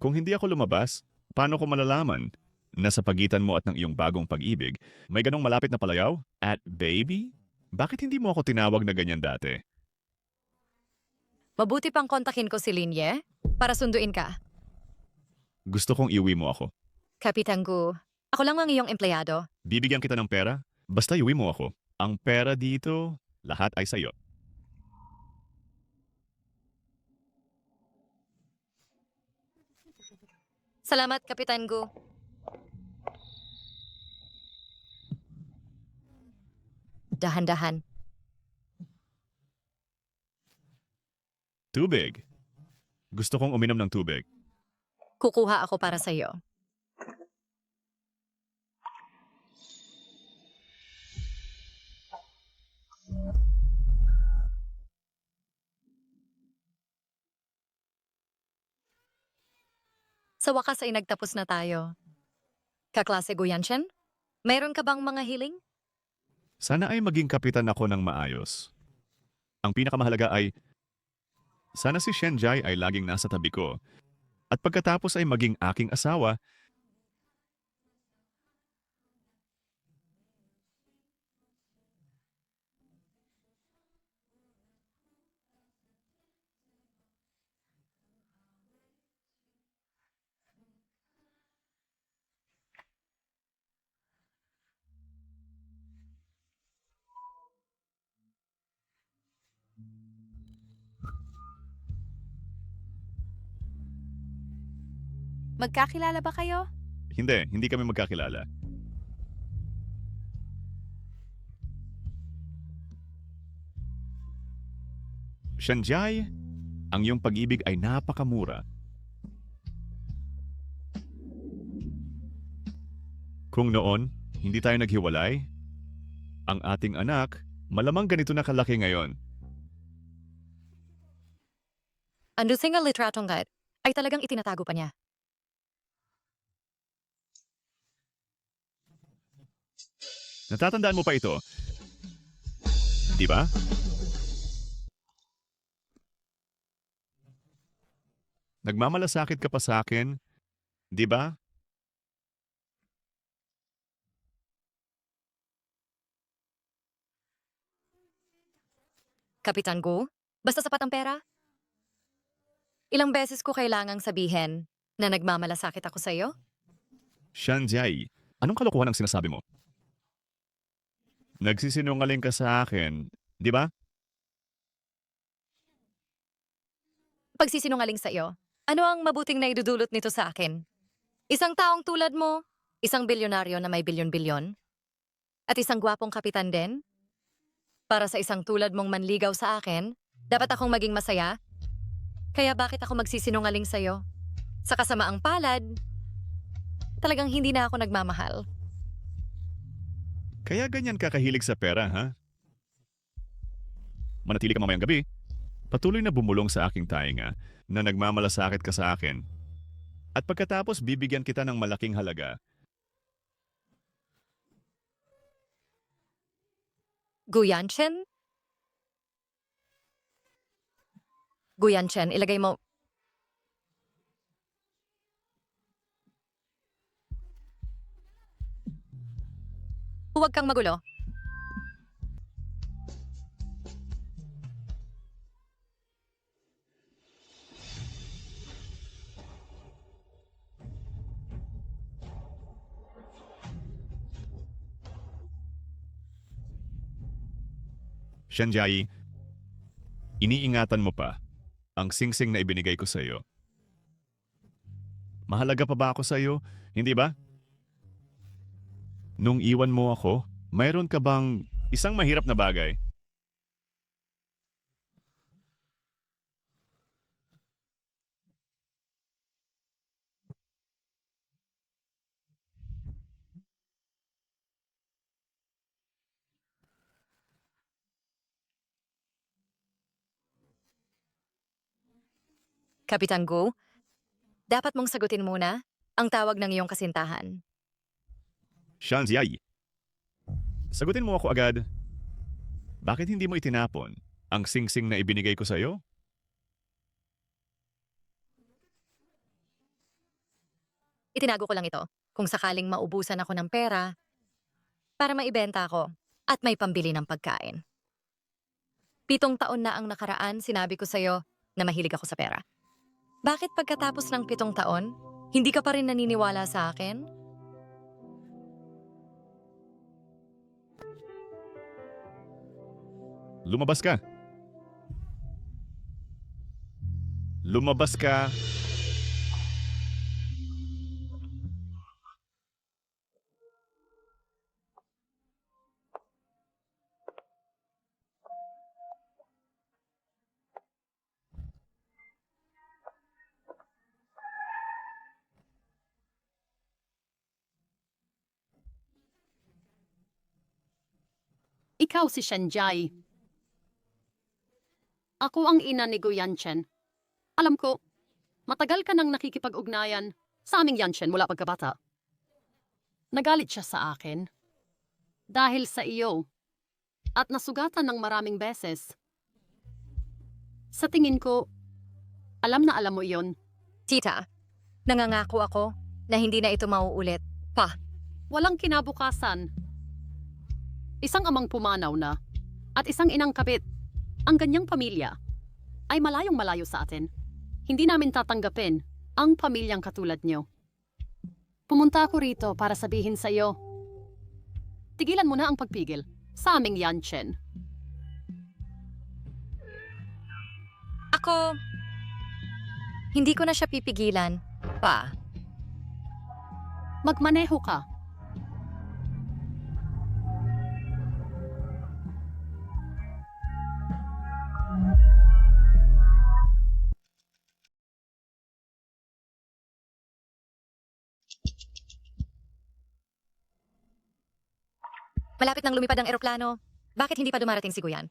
Kung hindi ako lumabas, paano ko malalaman na sa pagitan mo at ng iyong bagong pag-ibig, may ganong malapit na palayaw? At baby? Bakit hindi mo ako tinawag na ganyan dati? Mabuti pang kontakin ko si Linye para sunduin ka. Gusto kong iuwi mo ako. Kapitan Gu, ako lang ang iyong empleyado. Bibigyan kita ng pera, basta iuwi mo ako. Ang pera dito, lahat ay sa'yo. Salamat, Kapitan Gu. Dahan-dahan. Tubig. Gusto kong uminom ng tubig. Kukuha ako para sa iyo. Sa wakas ay nagtapos na tayo. Kaklase Gu Yanshen, mayroon ka bang mga hiling? Sana ay maging kapitan ako ng maayos. Ang pinakamahalaga ay, sana si Shenjai ay laging nasa tabi ko. At pagkatapos ay maging aking asawa. Magkakilala ba kayo? Hindi kami magkakilala. Shenjai, ang iyong pag-ibig ay napakamura. Kung noon, hindi tayo naghiwalay, ang ating anak, malamang ganito na kalaki ngayon. Ang single litratong guide ay talagang itinatago pa niya. Natatandaan mo pa ito? Di ba? Nagmamalasakit ka pa sa akin, di ba? Kapitan Gu, basta sapat ang pera? Ilang beses ko kailangang sabihin na nagmamalasakit ako sa iyo? Shenjai, anong kalokohan ang sinasabi mo? Nagsisinungaling ka sa akin, di ba? Pagsisinungaling sa iyo, ano ang mabuting naidudulot nito sa akin? Isang taong tulad mo, isang bilyonaryo na may bilyon-bilyon, at isang gwapong kapitan din? Para sa isang tulad mong manligaw sa akin, dapat akong maging masaya? Kaya bakit ako magsisinungaling sa iyo? Sa kasamaang palad, talagang hindi na ako nagmamahal. Kaya ganyan ka kahilig sa pera, ha? Manatili ka mamayang gabi. Patuloy na bumulong sa aking tainga na nagmamalasakit ka sa akin. At pagkatapos bibigyan kita ng malaking halaga. Gu Yanshen? Gu Yanshen, ilagay mo... Huwag kang magulo. Shanjai, iniingatan mo pa ang singsing na ibinigay ko sa iyo. Mahalaga pa ba ako sa iyo? Hindi ba? Nung iwan mo ako, mayroon ka bang isang mahirap na bagay? Kapitan Gu, dapat mong sagutin muna ang tawag ng iyong kasintahan. Shanjai, sagutin mo ako agad. Bakit hindi mo itinapon ang singsing na ibinigay ko sa iyo? Itinago ko lang ito kung sakaling maubusan ako ng pera para maibenta ako at may pambili ng pagkain. 7 taon na ang nakaraan, sinabi ko sa iyo na mahilig ako sa pera. Bakit pagkatapos ng 7 taon, hindi ka pa rin naniniwala sa akin? Lumabas ka. Lumabas ka. Ikaw si Shanjai. Ako ang ina ni Gu Yanchen. Alam ko, matagal ka nang nakikipag-ugnayan sa aming Yanchen mula pagkabata. Nagalit siya sa akin dahil sa iyo at nasugatan ng maraming beses. Sa tingin ko, alam na alam mo iyon. Tita, nangangako ako na hindi na ito mauulit pa. Walang kinabukasan. Isang amang pumanaw na at isang inang kabit. Ang ganyang pamilya ay malayong malayo sa atin. Hindi namin tatanggapin ang pamilyang katulad niyo. Pumunta ako rito para sabihin sa iyo, tigilan mo na ang pagpigil sa aming Yanchen. Ako, hindi ko na siya pipigilan pa. Magmaneho ka. Malapit nang lumipad ang eroplano. Bakit hindi pa dumarating si Guyan?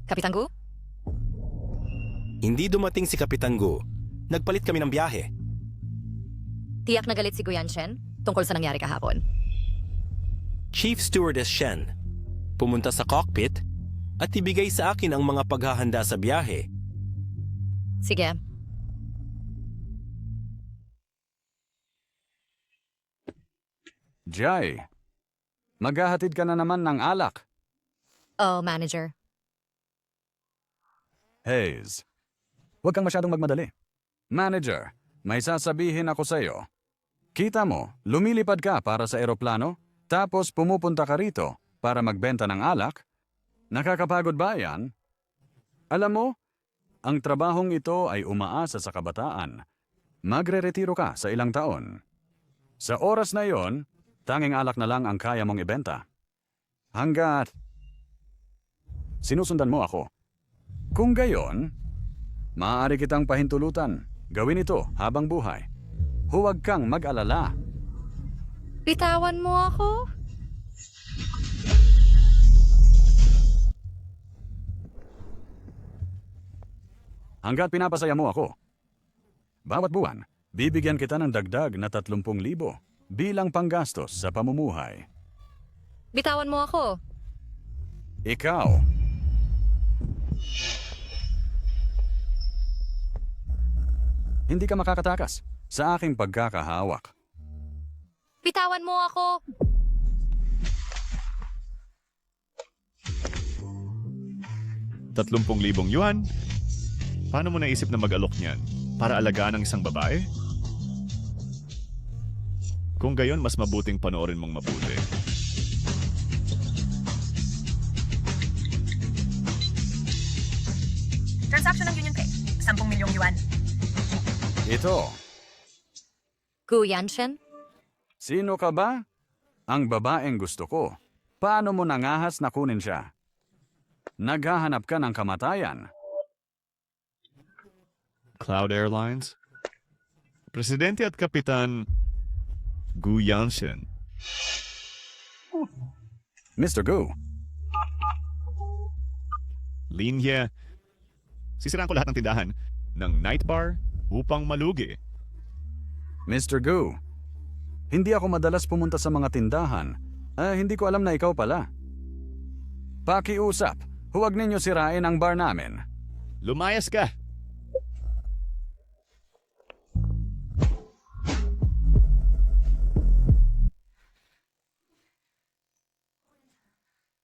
Kapitan Gu? Hindi dumating si Kapitan Gu. Nagpalit kami ng biyahe. Tiyak na galit si Guyan Shen tungkol sa nangyari kahapon. Chief Stewardess Shen, pumunta sa cockpit at ibigay sa akin ang mga paghahanda sa biyahe. Sige. Jai, maghahatid ka na naman ng alak. Oh, manager. Hayes, huwag kang masyadong magmadali. Manager, may sasabihin ako sa iyo. Kita mo, lumilipad ka para sa eroplano, tapos pumupunta ka rito para magbenta ng alak? Nakakapagod ba yan? Alam mo, ang trabahong ito ay umaasa sa kabataan. Magre-retiro ka sa ilang taon. Sa oras na yon, tanging alak na lang ang kaya mong ibenta. Hanggat sinusundan mo ako. Kung gayon, maaari kitang pahintulutan. Gawin ito habang buhay. Huwag kang mag-alala. Bitawan mo ako? Hanggat pinapasaya mo ako. Bawat buwan, bibigyan kita ng dagdag na 30,000 bilang panggastos sa pamumuhay. Bitawan mo ako. Ikaw. Hindi ka makakatakas sa aking pagkakahawak. Bitawan mo ako. ₱30,000? Paano mo naisip na mag-alok niyan? Para alagaan ng isang babae? Kung gayon, mas mabuting panoorin mong mabuti. Transaction ng Union Pay, 10 milyong yuan. Ito, Gu Yanshen? sino ka ba? Ang babaeng gusto ko. Paano mo nangahas na kunin siya? Naghahanap ka ng kamatayan. Cloud Airlines? Presidente at Kapitan Gu Yanshen. Mr. Gu, Linya. Sisiraan ko lahat ng tindahan ng night bar upang malugi. Mr. Gu, hindi ako madalas pumunta sa mga tindahan. Hindi ko alam na ikaw pala. Pakiusap, huwag ninyo sirain ang bar namin. Lumayas ka!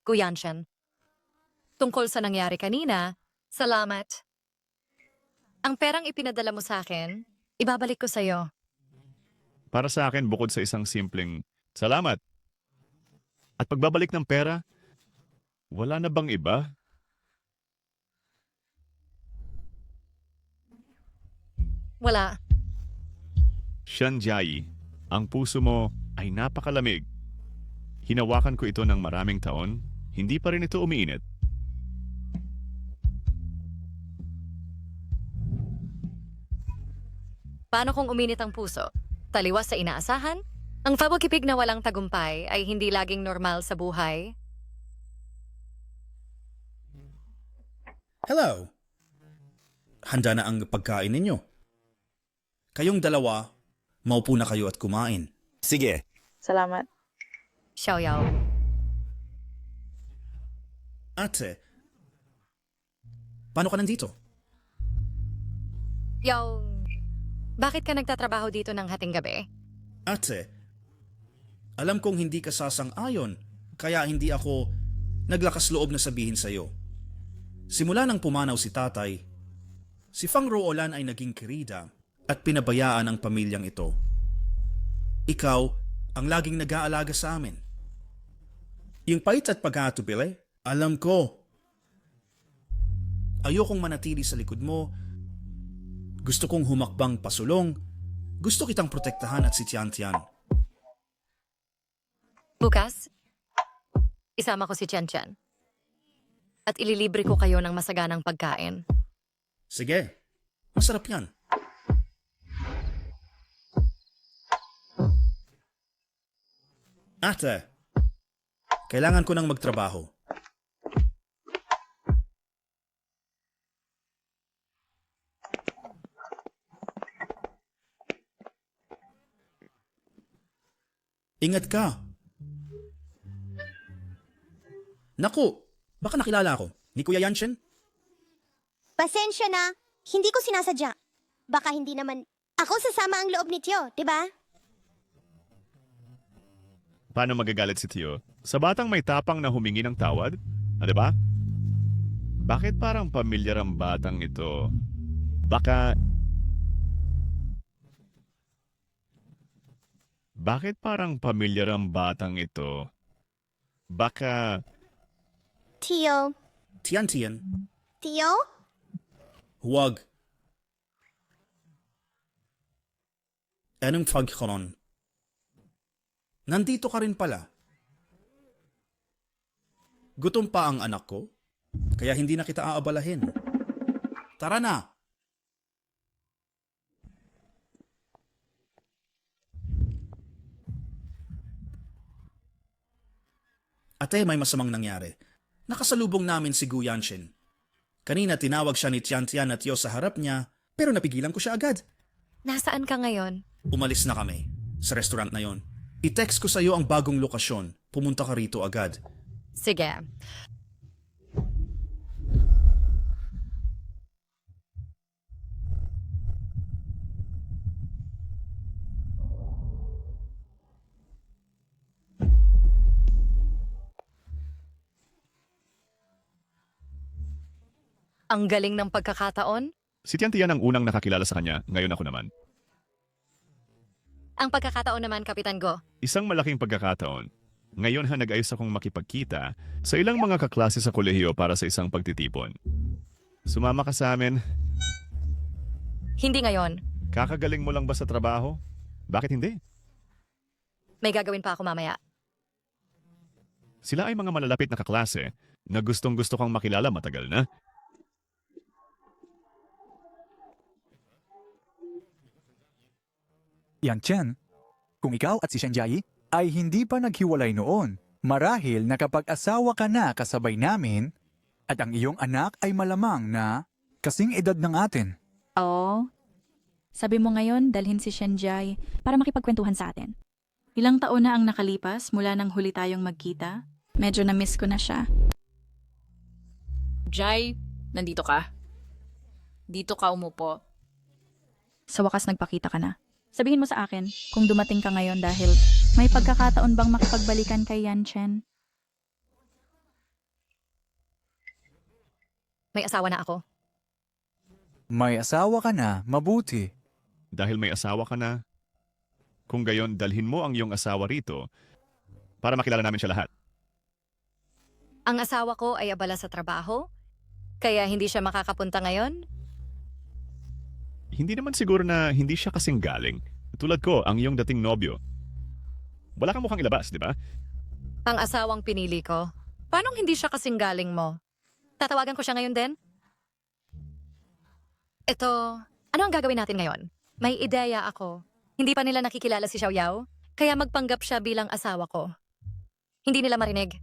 Gu Yanshen. Tungkol sa nangyari kanina, salamat. Ang perang ipinadala mo sa akin, ibabalik ko sa'yo. Para sa akin, bukod sa isang simpleng salamat at pagbabalik ng pera, wala na bang iba? Wala. Shanjai, ang puso mo ay napakalamig. Hinawakan ko ito ng maraming taon, hindi pa rin ito umiinit. Paano kung uminit ang puso? Taliwas sa inaasahan? Ang pagkikipig na walang tagumpay ay hindi laging normal sa buhay. Hello. Handa na ang pagkain ninyo. Kayong dalawa, maupo na kayo at kumain. Sige. Salamat. Xiaoyao. Ate, paano ka nandito? Yao, bakit ka nagtatrabaho dito ng hating gabi? Ate, alam kong hindi ka sasang-ayon, kaya hindi ako naglakas loob na sabihin sa'yo. Simula nang pumanaw si tatay, si Fang Roolan ay naging kirida at pinabayaan ang pamilyang ito. Ikaw ang laging nag-aalaga sa amin. Yung pait at pag-atubili, alam ko. Ayokong manatili sa likod mo. Gusto kong humakbang pasulong. Gusto kitang protektahan at si Tian-Tian. Bukas, isama ko si Tian-Tian. At ililibre ko kayo ng masaganang pagkain. Sige, masarap yan. Ate, kailangan ko nang magtrabaho. Ingat ka. Naku, baka nakilala ako. Ni Kuya Yanshen? Pasensya na. Hindi ko sinasadya. Baka hindi naman ako sasama ang loob ni Tio, di ba? Paano magagalit si Tio? Sa batang may tapang na humingi ng tawad? Di ba? Bakit parang pamilyar ang batang ito? Bakit parang pamilyar ang batang ito? Baka... Tio. Tian-Tian, Tio? huwag. Anong pagkaroon? Nandito ka rin pala. Gutom pa ang anak ko, kaya hindi na kita aabalahin. Tara na! Ate, may masamang nangyari. Nakasalubong namin si Gu Yanshen. Kanina tinawag siya ni Tian-Tian at Tio sa harap niya, pero napigilan ko siya agad. Nasaan ka ngayon? Umalis na kami sa restaurant na yon. I-text ko sa iyo ang bagong lokasyon. Pumunta ka rito agad. Sige. Ang galing ng pagkakataon? Si Tian-Tian ang unang nakakilala sa kanya, ngayon ako naman. Ang pagkakataon naman, Kapitan Go. Isang malaking pagkakataon. Ngayon nag-ayos akong makipagkita sa ilang mga kaklase sa kolehiyo para sa isang pagtitipon. Sumama ka sa amin. Hindi ngayon. Kakagaling mo lang ba sa trabaho? Bakit hindi? May gagawin pa ako mamaya. Sila ay mga malalapit na kaklase na gustong-gusto kang makilala matagal na. Yang Chen, kung ikaw at si Shenjai ay hindi pa naghiwalay noon, marahil nakapag-asawa ka na kasabay namin at ang iyong anak ay malamang na kasing edad ng atin. Oo. Sabi mo ngayon, dalhin si Shenjai para makipagkwentuhan sa atin. Ilang taon na ang nakalipas mula nang huli tayong magkita. Medyo na-miss ko na siya. Jai, nandito ka. Dito ka umupo. Sa wakas nagpakita ka na. Sabihin mo sa akin kung dumating ka ngayon dahil may pagkakataon bang makipagbalikan kay Yan Chen? May asawa na ako. May asawa ka na, mabuti. Dahil may asawa ka na, kung gayon dalhin mo ang iyong asawa rito para makilala namin siya lahat. Ang asawa ko ay abala sa trabaho, kaya hindi siya makakapunta ngayon. Hindi naman siguro na hindi siya kasing galing. Tulad ko, ang iyong dating nobyo. Wala kang mukhang ilabas, di ba? Ang asawang pinili ko. Paano hindi siya kasing galing mo? Tatawagan ko siya ngayon din? Ito, ano ang gagawin natin ngayon? May ideya ako. Hindi pa nila nakikilala si Xiao Yao, kaya magpanggap siya bilang asawa ko. Hindi nila marinig.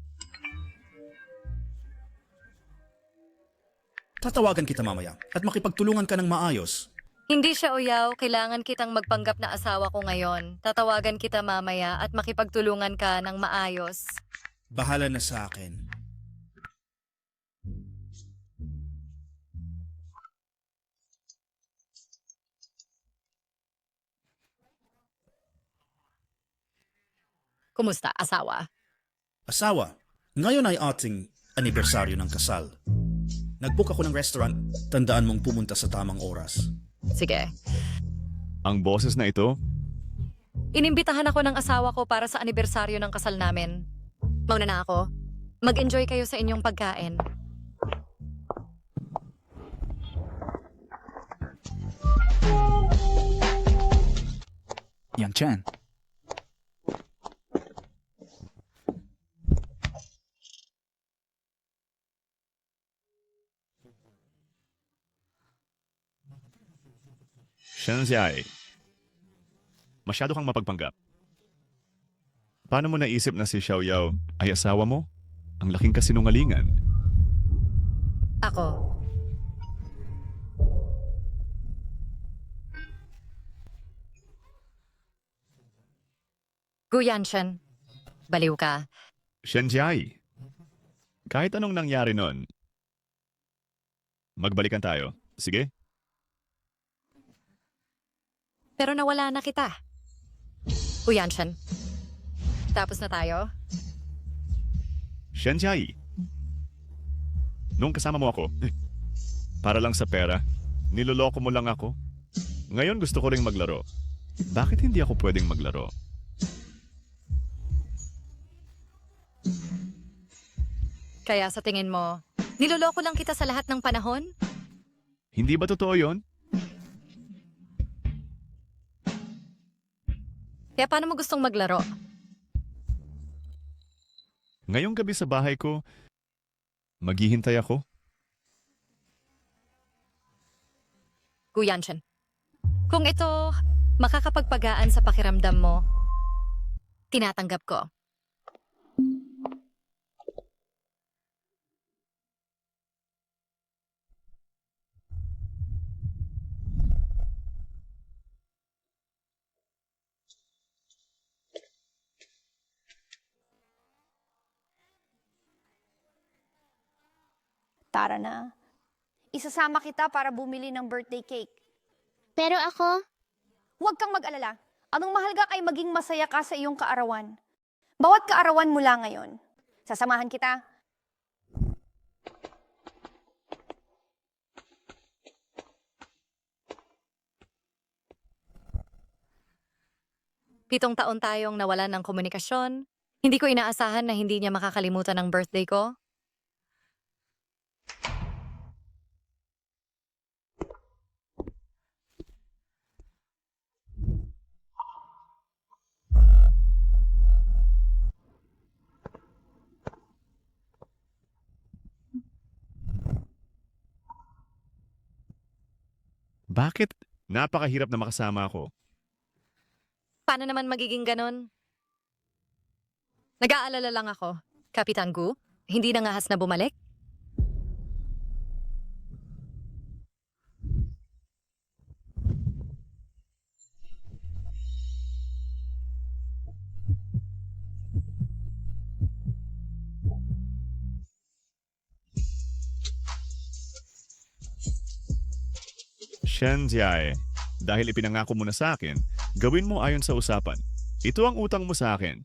Tatawagan kita mamaya at makipagtulungan ka ng maayos. Hindi siya Oyaw, kailangan kitang magpanggap na asawa ko ngayon. Tatawagan kita mamaya at makipagtulungan ka ng maayos. Bahala na sa akin. Kumusta, asawa? Asawa, ngayon ay ating anibersaryo ng kasal. Nag-book ako ng restaurant, tandaan mong pumunta sa tamang oras. Sige. Ang boses na ito, Inimbitahan ako ng asawa ko para sa anibersaryo ng kasal namin. Mauna na ako. Mag-enjoy kayo sa inyong pagkain. Yang Chen, Shenziai. Masyado kang mapagpanggap. Paano mo naisip na si Xiao Yao ay asawa mo? Ang laking kasinungalingan. Ako. Guyanshan. Baliw ka. Shenziai. Kahit anong nangyari nun, magbalikan tayo. Sige? Pero nawala na kita. Guyanshan. Tapos na tayo? Shenziai. Nung kasama mo ako, para lang sa pera, niloloko mo lang ako. Ngayon gusto ko ring maglaro. Bakit hindi ako pwedeng maglaro? Kaya sa tingin mo, niloloko lang kita sa lahat ng panahon? Hindi ba totoo yon? Kaya paano mo gustong maglaro? Ngayong gabi sa bahay ko, maghihintay ako. Guyanshan. Kung ito makakapagpagaan sa pakiramdam mo, tinatanggap ko. Tara na. Isasama kita para bumili ng birthday cake. Pero ako? Huwag kang mag-alala. Ang mahalaga ay maging masaya ka sa iyong kaarawan. Bawat kaarawan mula ngayon. Sasamahan kita. 7 taon tayong nawalan ng komunikasyon. Hindi ko inaasahan na hindi niya makakalimutan ang birthday ko. Bakit? Napakahirap na makasama ako. Paano naman magiging ganon? Nag-aalala lang ako. Kapitan Gu, hindi na ngahas na bumalik? Shen Jiae, dahil ipinangako mo na sa akin, gawin mo ayon sa usapan. Ito ang utang mo sa akin.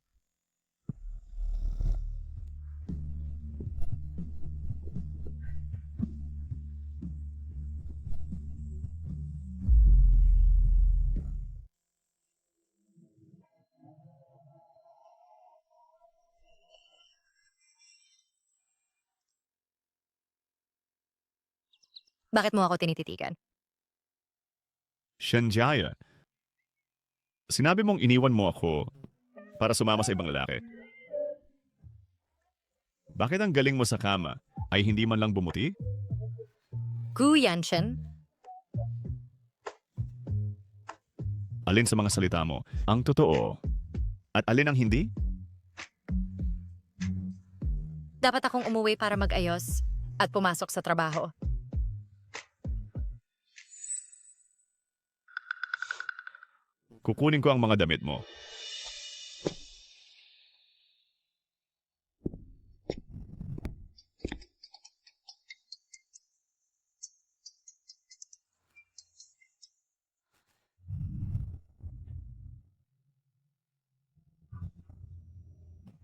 Bakit mo ako tinititigan? Shen Jiae, sinabi mong iniwan mo ako para sumama sa ibang lalaki. Bakit ang galing mo sa kama ay hindi man lang bumuti? Gu Yanshen, Alin sa mga salita mo ang totoo at alin ang hindi? dapat akong umuwi para mag-ayos at pumasok sa trabaho. Kukunin ko ang mga damit mo.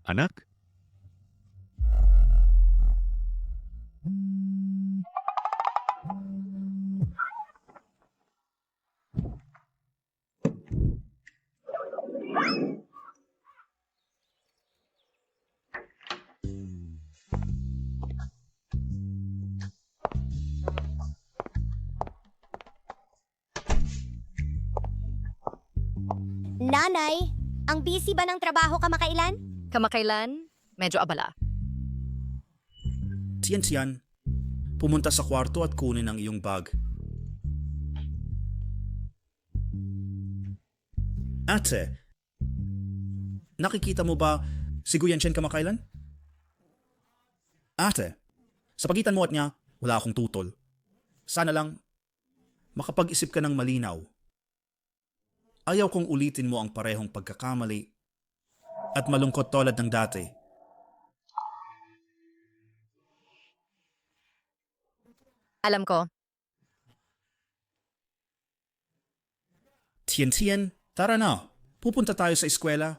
Anak? Nanay, ang busy ba ng trabaho kamakailan? Kamakailan, medyo abala. Tian, pumunta sa kwarto at kunin ang iyong bag. Ate, nakikita mo ba si Gu Yanshen kamakailan? Ate, sa pagitan mo at niya, wala akong tutol. Sana lang makapag-isip ka ng malinaw. Ayaw kong ulitin mo ang parehong pagkakamali at malungkot tulad ng dati. Alam ko. Tian, tara na. Pupunta tayo sa eskwela.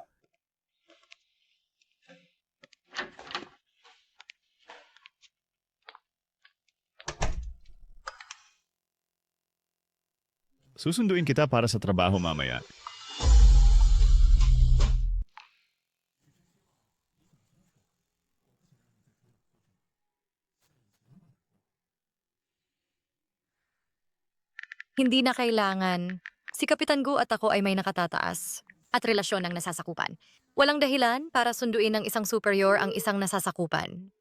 Susunduin kita para sa trabaho mamaya. Hindi na kailangan. Si Kapitan Gu at ako ay may nakatataas at relasyon ng nasasakupan. Walang dahilan para sunduin ng isang superior ang isang nasasakupan.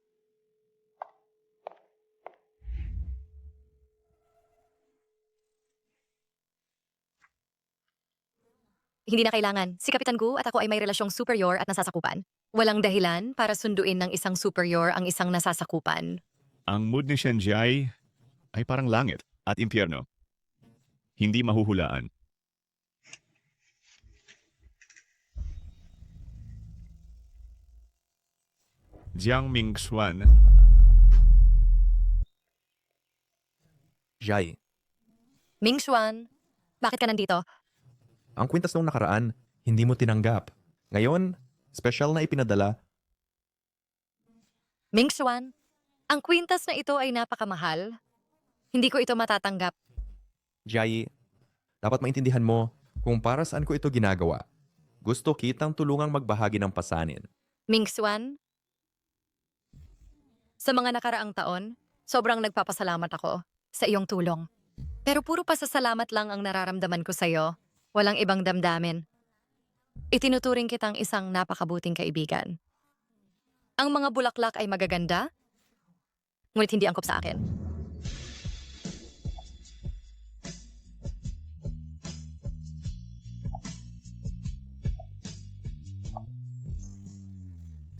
Hindi na kailangan. Si Kapitan Gu at ako ay may relasyong superior at nasasakupan. Walang dahilan para sunduin ng isang superior ang isang nasasakupan. Ang mood ni Shen Jiae ay parang langit at impyerno. Hindi mahuhulaan. Jiang Mingxuan. Jiae, Ming Xuan, bakit ka nandito? ang kwintas nung nakaraan, hindi mo tinanggap. Ngayon, special na ipinadala. Ming Xuan, ang kwintas na ito ay napakamahal. Hindi ko ito matatanggap. Jiae, dapat maintindihan mo kung para saan ko ito ginagawa. Gusto kitang tulungang magbahagi ng pasanin. Mingswan, sa mga nakaraang taon, sobrang nagpapasalamat ako sa iyong tulong. Pero puro pasasalamat lang ang nararamdaman ko sa'yo. Walang ibang damdamin. Itinuturing kitang isang napakabuting kaibigan. Ang mga bulaklak ay magaganda, ngunit hindi angkop sa akin.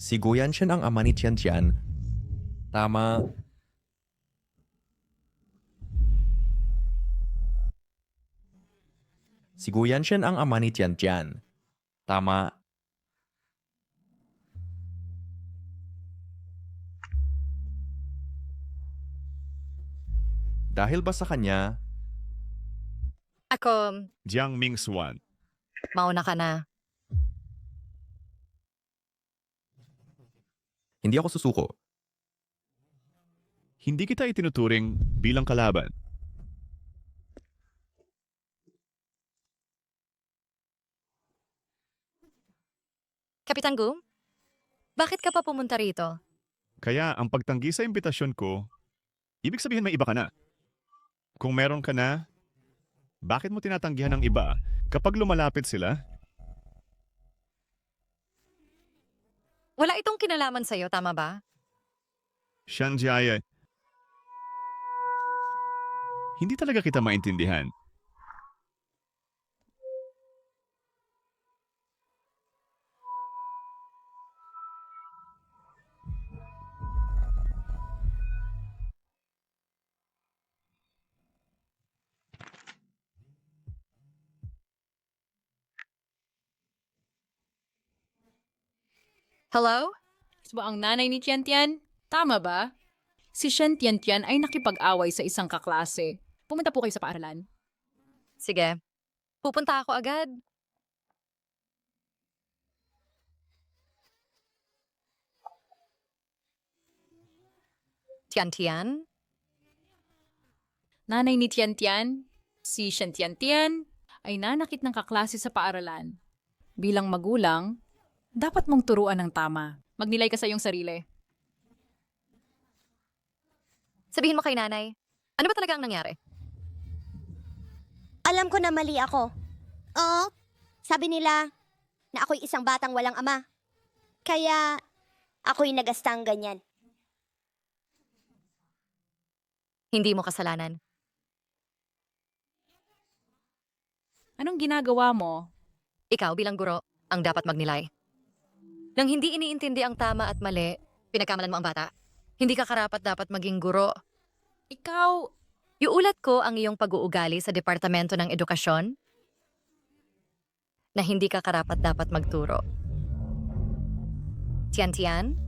Si Guyanshen ang ama ni Tiantian. Tama. Si Guyanshen ang ama ni Tiantian. Tama. Dahil ba sa kanya, Ako, Jiang Mingswan. mauna ka na. hindi ako susuko. Hindi kita itinuturing bilang kalaban. Kapitan Gu, bakit ka pa pumunta rito? Kaya ang pagtanggi sa imbitasyon ko, ibig sabihin may iba ka na. Kung meron ka na, bakit mo tinatanggihan ng iba kapag lumalapit sila? Wala itong kinalaman sa'yo, tama ba? Shanjaya, hindi talaga kita maintindihan. Hello? Ba ang nanay ni Tiantian? Tama ba? Si Shen Tiantian ay nakipag-away sa isang kaklase. Pumunta po kayo sa paaralan. Sige. Pupunta ako agad. Tiantian? Nanay ni Tiantian, si Shen Tiantian, ay nanakit ng kaklase sa paaralan. Bilang magulang, dapat mong turuan ng tama. Magnilay ka sa iyong sarili. Sabihin mo kay nanay, ano ba talaga ang nangyari? Alam ko na mali ako. Oo, sabi nila na ako'y isang batang walang ama. Kaya ako'y nagastang ganyan. Hindi mo kasalanan. Anong ginagawa mo? Ikaw bilang guro ang dapat magnilay. Nang hindi iniintindi ang tama at mali, pinagkamalan mo ang bata. Hindi ka karapat dapat maging guro. Ikaw, iulat ko ang iyong pag-uugali sa Departamento ng Edukasyon na hindi ka karapat dapat magturo. Tiantian,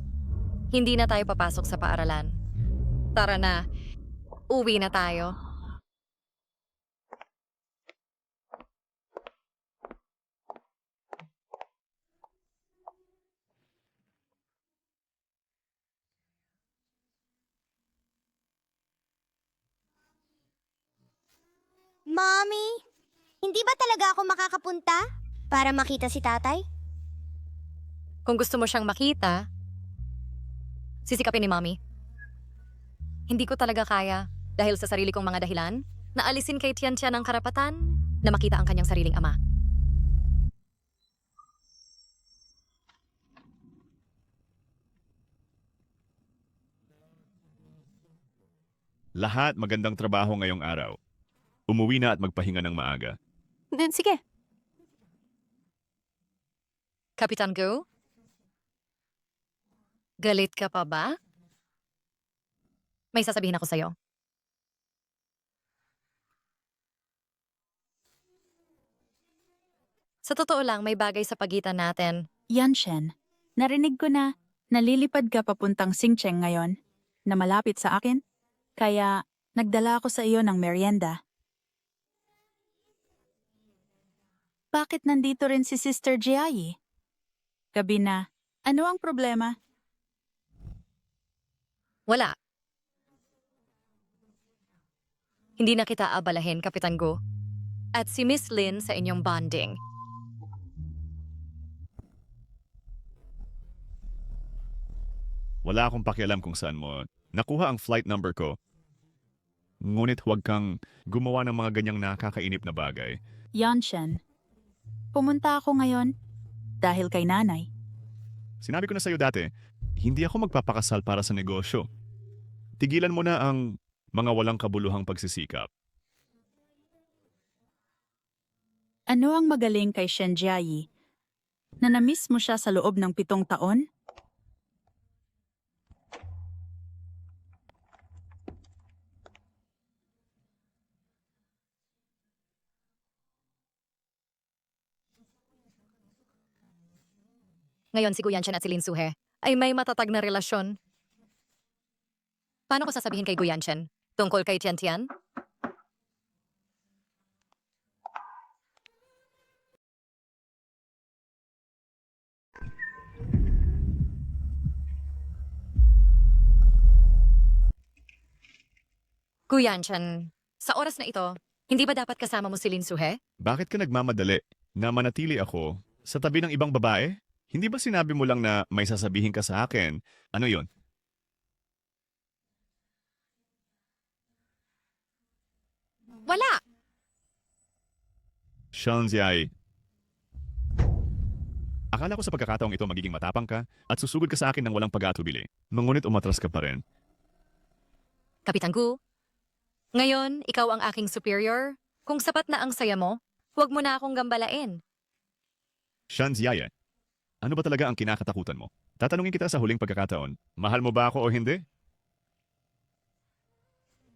hindi na tayo papasok sa paaralan. Tara na, uwi na tayo. Mommy, hindi ba talaga ako makakapunta para makita si tatay? Kung gusto mo siyang makita, sisikapin ni Mommy. Hindi ko talaga kaya dahil sa sarili kong mga dahilan na alisin kay Tiantian ang karapatan na makita ang kanyang sariling ama. Lahat magandang trabaho ngayong araw. Umuwi na at magpahinga ng maaga. Sige. Kapitan Gu? Galit ka pa ba? May sasabihin ako sa'yo. Sa totoo lang, may bagay sa pagitan natin. Yanshen, narinig ko na nalilipad ka papuntang Xingcheng ngayon na malapit sa akin. Kaya nagdala ako sa iyo ng merienda. Bakit nandito rin si Sister Jiayi? Gabi na, ano ang problema? Wala. Hindi na kita abalahin, Kapitan Gu. At si Miss Lin sa inyong bonding. Wala akong pakialam kung saan mo nakuha ang flight number ko. Ngunit huwag kang gumawa ng mga ganyang nakakainip na bagay. Yanshen, pumunta ako ngayon dahil kay nanay. Sinabi ko na sa'yo dati, hindi ako magpapakasal para sa negosyo. Tigilan mo na ang mga walang kabuluhang pagsisikap. Ano ang magaling kay Shenjiayi? Na na-miss mo siya sa loob ng 7 taon? Ngayon si Guyanshan at si Lin Suhe ay may matatag na relasyon. Paano ko sasabihin kay Guyanshan tungkol kay Tiantian? Guyanshan, sa oras na ito, hindi ba dapat kasama mo si Lin Suhe? Bakit ka nagmamadali na manatili ako sa tabi ng ibang babae? Hindi ba sinabi mo lang na may sasabihin ka sa akin? Ano yon? Wala! Shanziai, akala ko sa pagkakataong ito magiging matapang ka at susugod ka sa akin ng walang pag-atubili. Ngunit umatras ka pa rin. Kapitan Gu, ngayon ikaw ang aking superior. Kung sapat na ang saya mo, huwag mo na akong gambalain. Shanziai, ano ba talaga ang kinakatakutan mo? Tatanungin kita sa huling pagkakataon, mahal mo ba ako o hindi?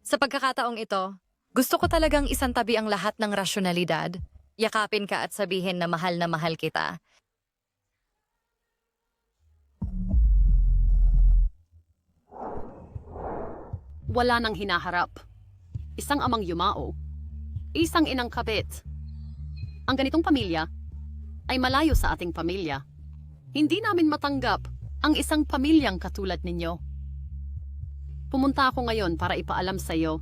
Sa pagkakataong ito, gusto ko talagang isantabi ang lahat ng rasyonalidad. Yakapin ka at sabihin na mahal kita. Wala nang hinaharap. Isang amang yumao. Isang inang kabit. Ang ganitong pamilya ay malayo sa ating pamilya. Hindi namin matanggap ang isang pamilyang katulad ninyo. Pumunta ako ngayon para ipaalam sa iyo.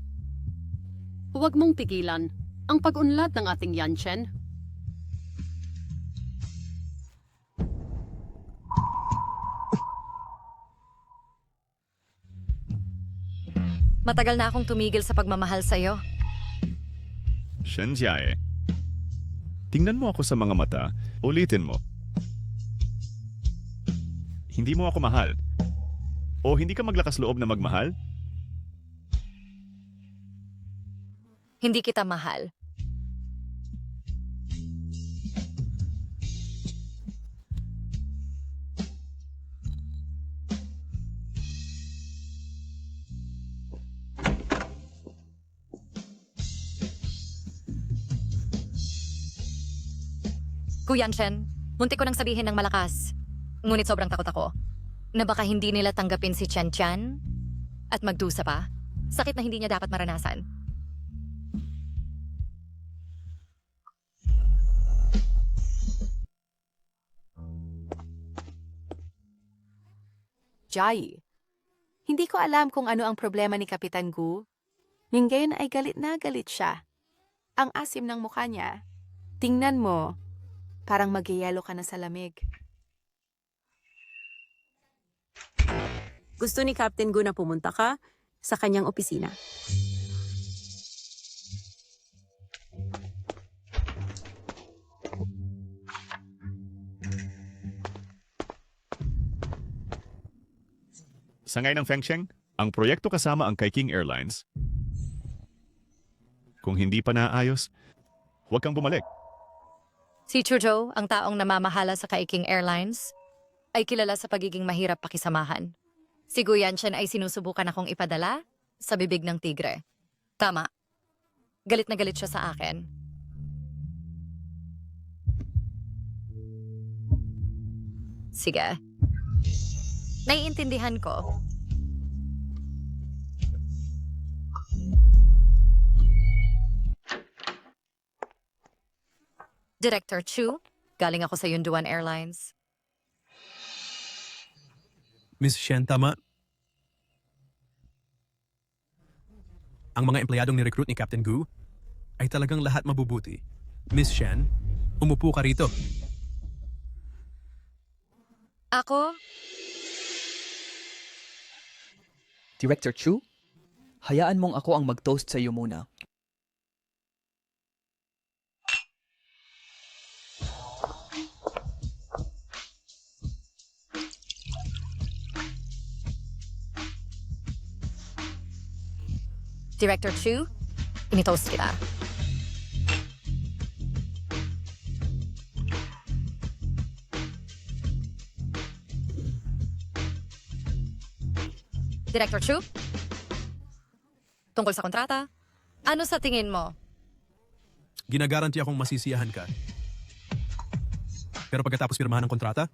Huwag mong pigilan ang pag-unlad ng ating Yanshen. Matagal na akong tumigil sa pagmamahal sa iyo. Shanziai, tingnan mo ako sa mga mata, ulitin mo. Hindi mo ako mahal. O hindi ka maglakas loob na magmahal? Hindi kita mahal. Guyanshan, muntik ko nang sabihin ng malakas. Ngunit sobrang takot ako na baka hindi nila tanggapin si Tiantian at magdusa pa. Sakit na hindi niya dapat maranasan. Jai, hindi ko alam kung ano ang problema ni Kapitan Gu. Yung gayon ay galit na galit siya. Ang asim ng mukha niya. Tingnan mo, parang magyayelo ka na sa lamig. Gusto ni Captain Gu na pumunta ka sa kanyang opisina. Sa ngayon ng Fengsheng, ang proyekto kasama ang King Airlines. Kung hindi pa naayos, huwag kang bumalik. Si Chuzhou, ang taong namamahala sa King Airlines, ay kilala sa pagiging mahirap pakisamahan. Si Guyanshan ay sinusubukan akong ipadala sa bibig ng tigre. Tama. Galit na galit siya sa akin. Sige. Naiintindihan ko. Director Chu, galing ako sa Yunduan Airlines. Miss Shen, tama. Ang mga empleyadong ni-recruit ni Captain Gu ay talagang lahat mabubuti. Miss Shen, umupo ka rito. Ako? Director Chu, hayaan mong ako ang mag-toast sa iyo muna. Director Chu, initoast kita. Director Chu, tungkol sa kontrata, ano sa tingin mo? Ginagaranti akong masisiyahan ka. Pero pagkatapos pirmahan ng kontrata,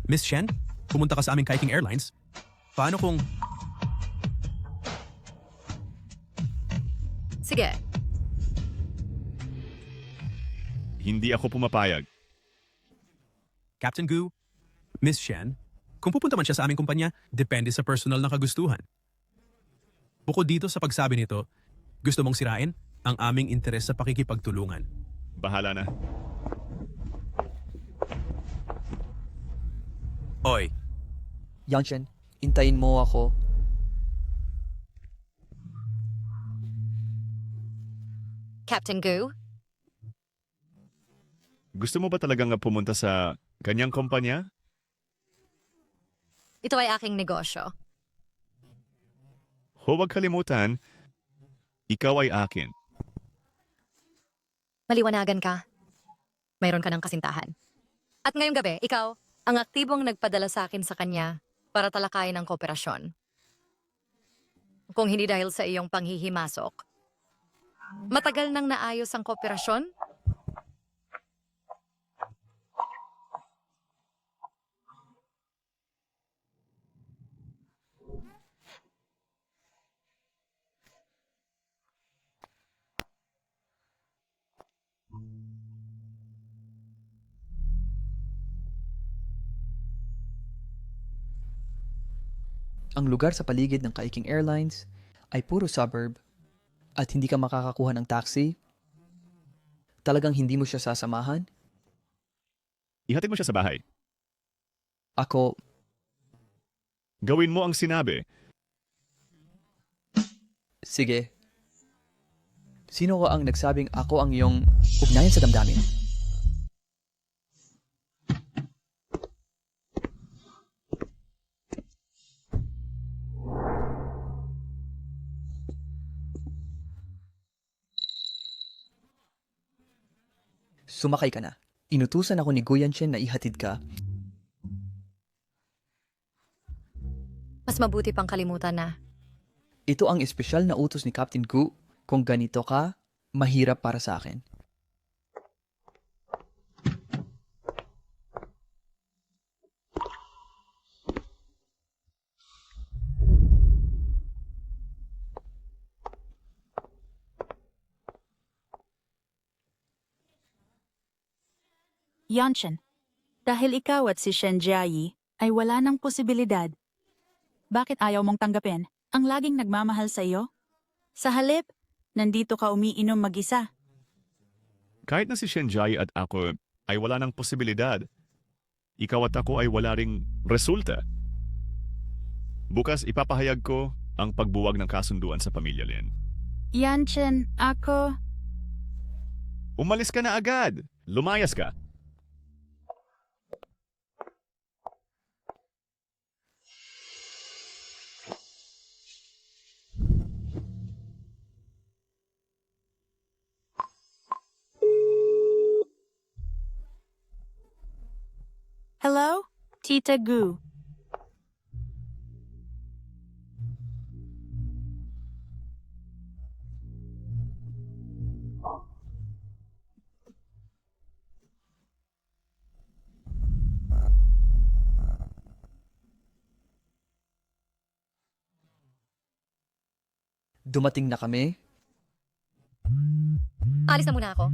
Miss Shen, pumunta ka sa aming Viking Airlines. Paano kung... Sige, Hindi ako pumapayag. Captain Gu, Miss Shen, kung pupunta man siya sa aming kumpanya, depende sa personal na kagustuhan. Bukod dito sa pagsabi nito, gusto mong sirain ang aming interes sa pakikipagtulungan. Bahala na. Oy, Yangshen, intayin mo ako. Captain Gu, Gusto mo ba talagang pumunta sa kanyang kumpanya? ito ay aking negosyo. Huwag kalimutan, ikaw ay akin. Maliwanagan ka. Mayroon ka ng kasintahan. At ngayong gabi, ikaw, ang aktibong nagpadala sa akin sa kanya para talakayin ang kooperasyon. Kung hindi dahil sa iyong panghihimasok, matagal nang naayos ang kooperasyon? Ang lugar sa paligid ng Viking Airlines ay puro suburb at hindi ka makakakuha ng taxi. Talagang hindi mo siya sasamahan? Ihatid mo siya sa bahay. Ako, Gawin mo ang sinabi. sige. Sino ka ang nagsabing ako ang iyong ugnayan sa damdamin? Sumakay ka na. Inutusan ako ni Guyanshen na ihatid ka. Mas mabuti pang kalimutan na. Ito ang espesyal na utos ni Captain Gu. Kung ganito ka, mahirap para sa akin. Yanshen, dahil ikaw at si Shen Jiayi ay wala ng posibilidad. Bakit ayaw mong tanggapin ang laging nagmamahal sa iyo? Sa halip, nandito ka umiinom mag-isa. Kahit na si Shenjai at ako ay wala ng posibilidad, ikaw at ako ay wala ring resulta. Bukas ipapahayag ko ang pagbuwag ng kasunduan sa pamilya Lin. Yanshen, ako... Umalis ka na agad! Lumayas ka! Hello, Tita Gu. Dumating na kami. Alis na muna ako.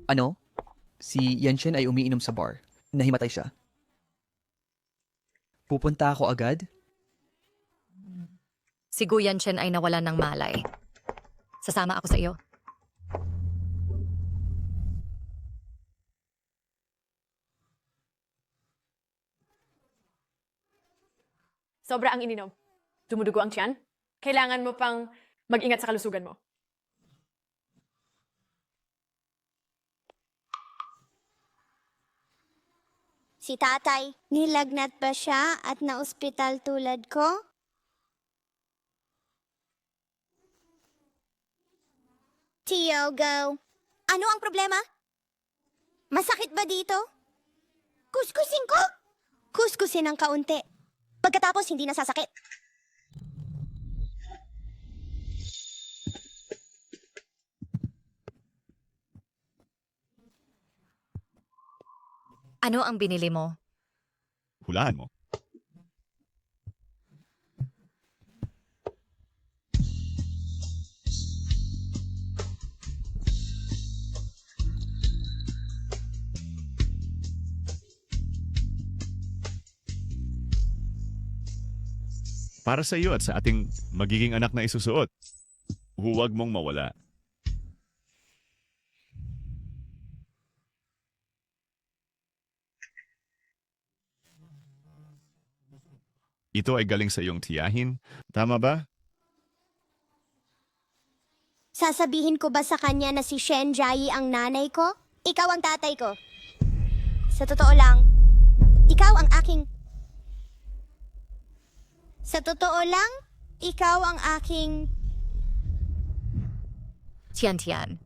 Ano? Si Yanshen ay umiinom sa bar. Nahimatay siya. Pupunta ako agad? Si Gu Yanshen ay nawalan ng malay. Sasama ako sa iyo. Sobra ang ininom. Dumudugo ang tiyan. Kailangan mo pang mag-ingat sa kalusugan mo. Si tatay, nilagnat ba siya at na-ospital tulad ko? Tiogo, ano ang problema? Masakit ba dito? Kuskusin ko? Kuskusin ng kaunti. Pagkatapos hindi nasasakit. Ano ang binili mo? Hulaan mo. Para sa iyo at sa ating magiging anak na isusuot. Huwag mong mawala. Ito ay galing sa iyong tiyahin. Tama ba? Sasabihin ko ba sa kanya na si Shen Jai ang nanay ko? Ikaw ang tatay ko. Sa totoo lang, ikaw ang aking... Sa totoo lang, ikaw ang aking... Tiyan.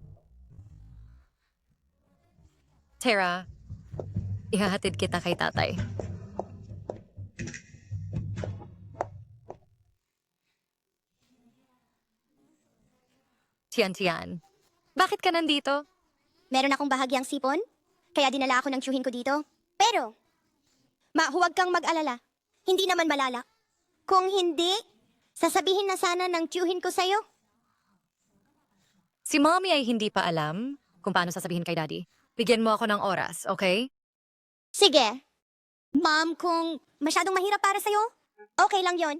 Tara, ihahatid kita kay tatay. Tiyan. Bakit ka nandito? Meron akong bahagyang sipon, kaya dinala ako ng tiyuhin ko dito. Pero, huwag kang mag-alala. Hindi naman malala. Kung hindi, sasabihin na sana ng tiyuhin ko sa'yo. Si mommy ay hindi pa alam kung paano sasabihin kay daddy. Bigyan mo ako ng oras, okay? Sige. Ma'am, kung masyadong mahirap para sa'yo, okay lang yon.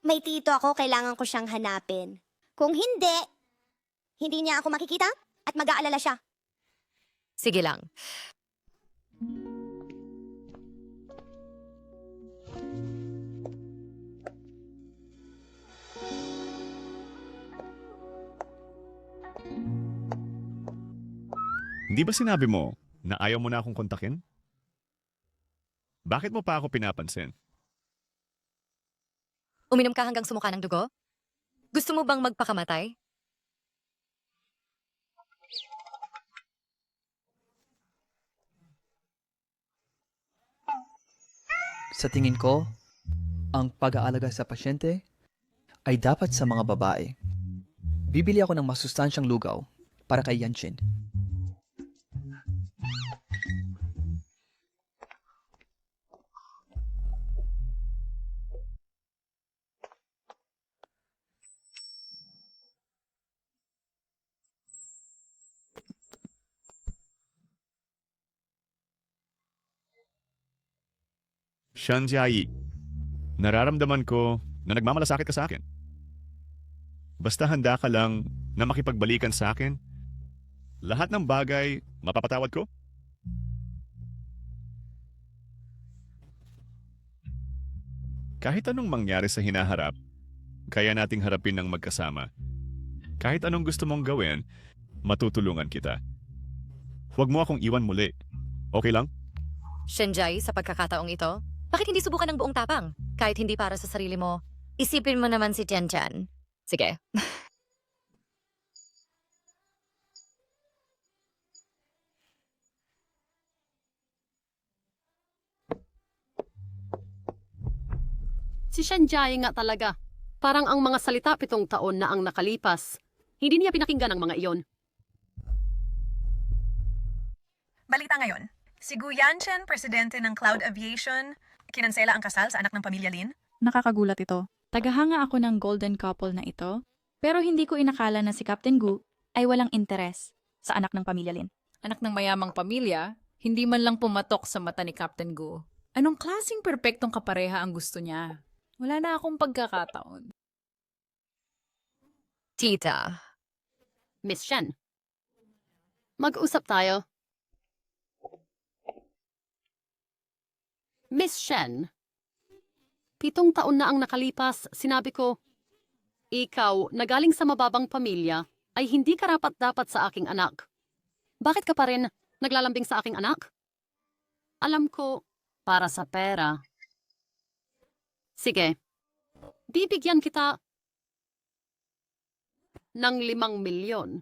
May tito ako, kailangan ko siyang hanapin. Kung hindi niya ako makikita at mag-aalala siya. Sige lang. Hindi ba sinabi mo na ayaw mo na akong kontakin? Bakit mo pa ako pinapansin? Uminom ka hanggang sumuka ng dugo? Gusto mo bang magpakamatay? Sa tingin ko, ang pag-aalaga sa pasyente ay dapat sa mga babae. Bibili ako ng masustansyang lugaw para kay Yanchin. Shanjiai, nararamdaman ko na nagmamalasakit ka sa akin. Basta handa ka lang na makipagbalikan sa akin, lahat ng bagay mapapatawad ko? Kahit anong mangyari sa hinaharap, kaya nating harapin ng magkasama. Kahit anong gusto mong gawin, matutulungan kita. Huwag mo akong iwan muli. Okay lang? Shenjai, sa pagkakataong ito, bakit hindi subukan ng buong tapang? Kahit hindi para sa sarili mo, isipin mo naman si Tian-chan. Sige. Si Shenjai nga talaga. Parang ang mga salita 7 taon na ang nakalipas. Hindi niya pinakinggan ang mga iyon. Balita ngayon, si Gu Yanchen, presidente ng Cloud Aviation, kinansela ang kasal sa anak ng pamilya Lin. Nakakagulat ito. Tagahanga ako ng golden couple na ito, pero hindi ko inakala na si Captain Gu ay walang interes sa anak ng pamilya Lin. Anak ng mayamang pamilya, hindi man lang pumatok sa mata ni Captain Gu. Anong klaseng perpektong kapareha ang gusto niya? Wala na akong pagkakataon. Tita. Miss Shen, mag-usap tayo. Miss Shen, 7 taon na ang nakalipas, sinabi ko, ikaw, na galing sa mababang pamilya, ay hindi karapat-dapat sa aking anak. Bakit ka pa rin naglalambing sa aking anak? Alam ko, para sa pera. Sige, bibigyan kita ng 5 milyon.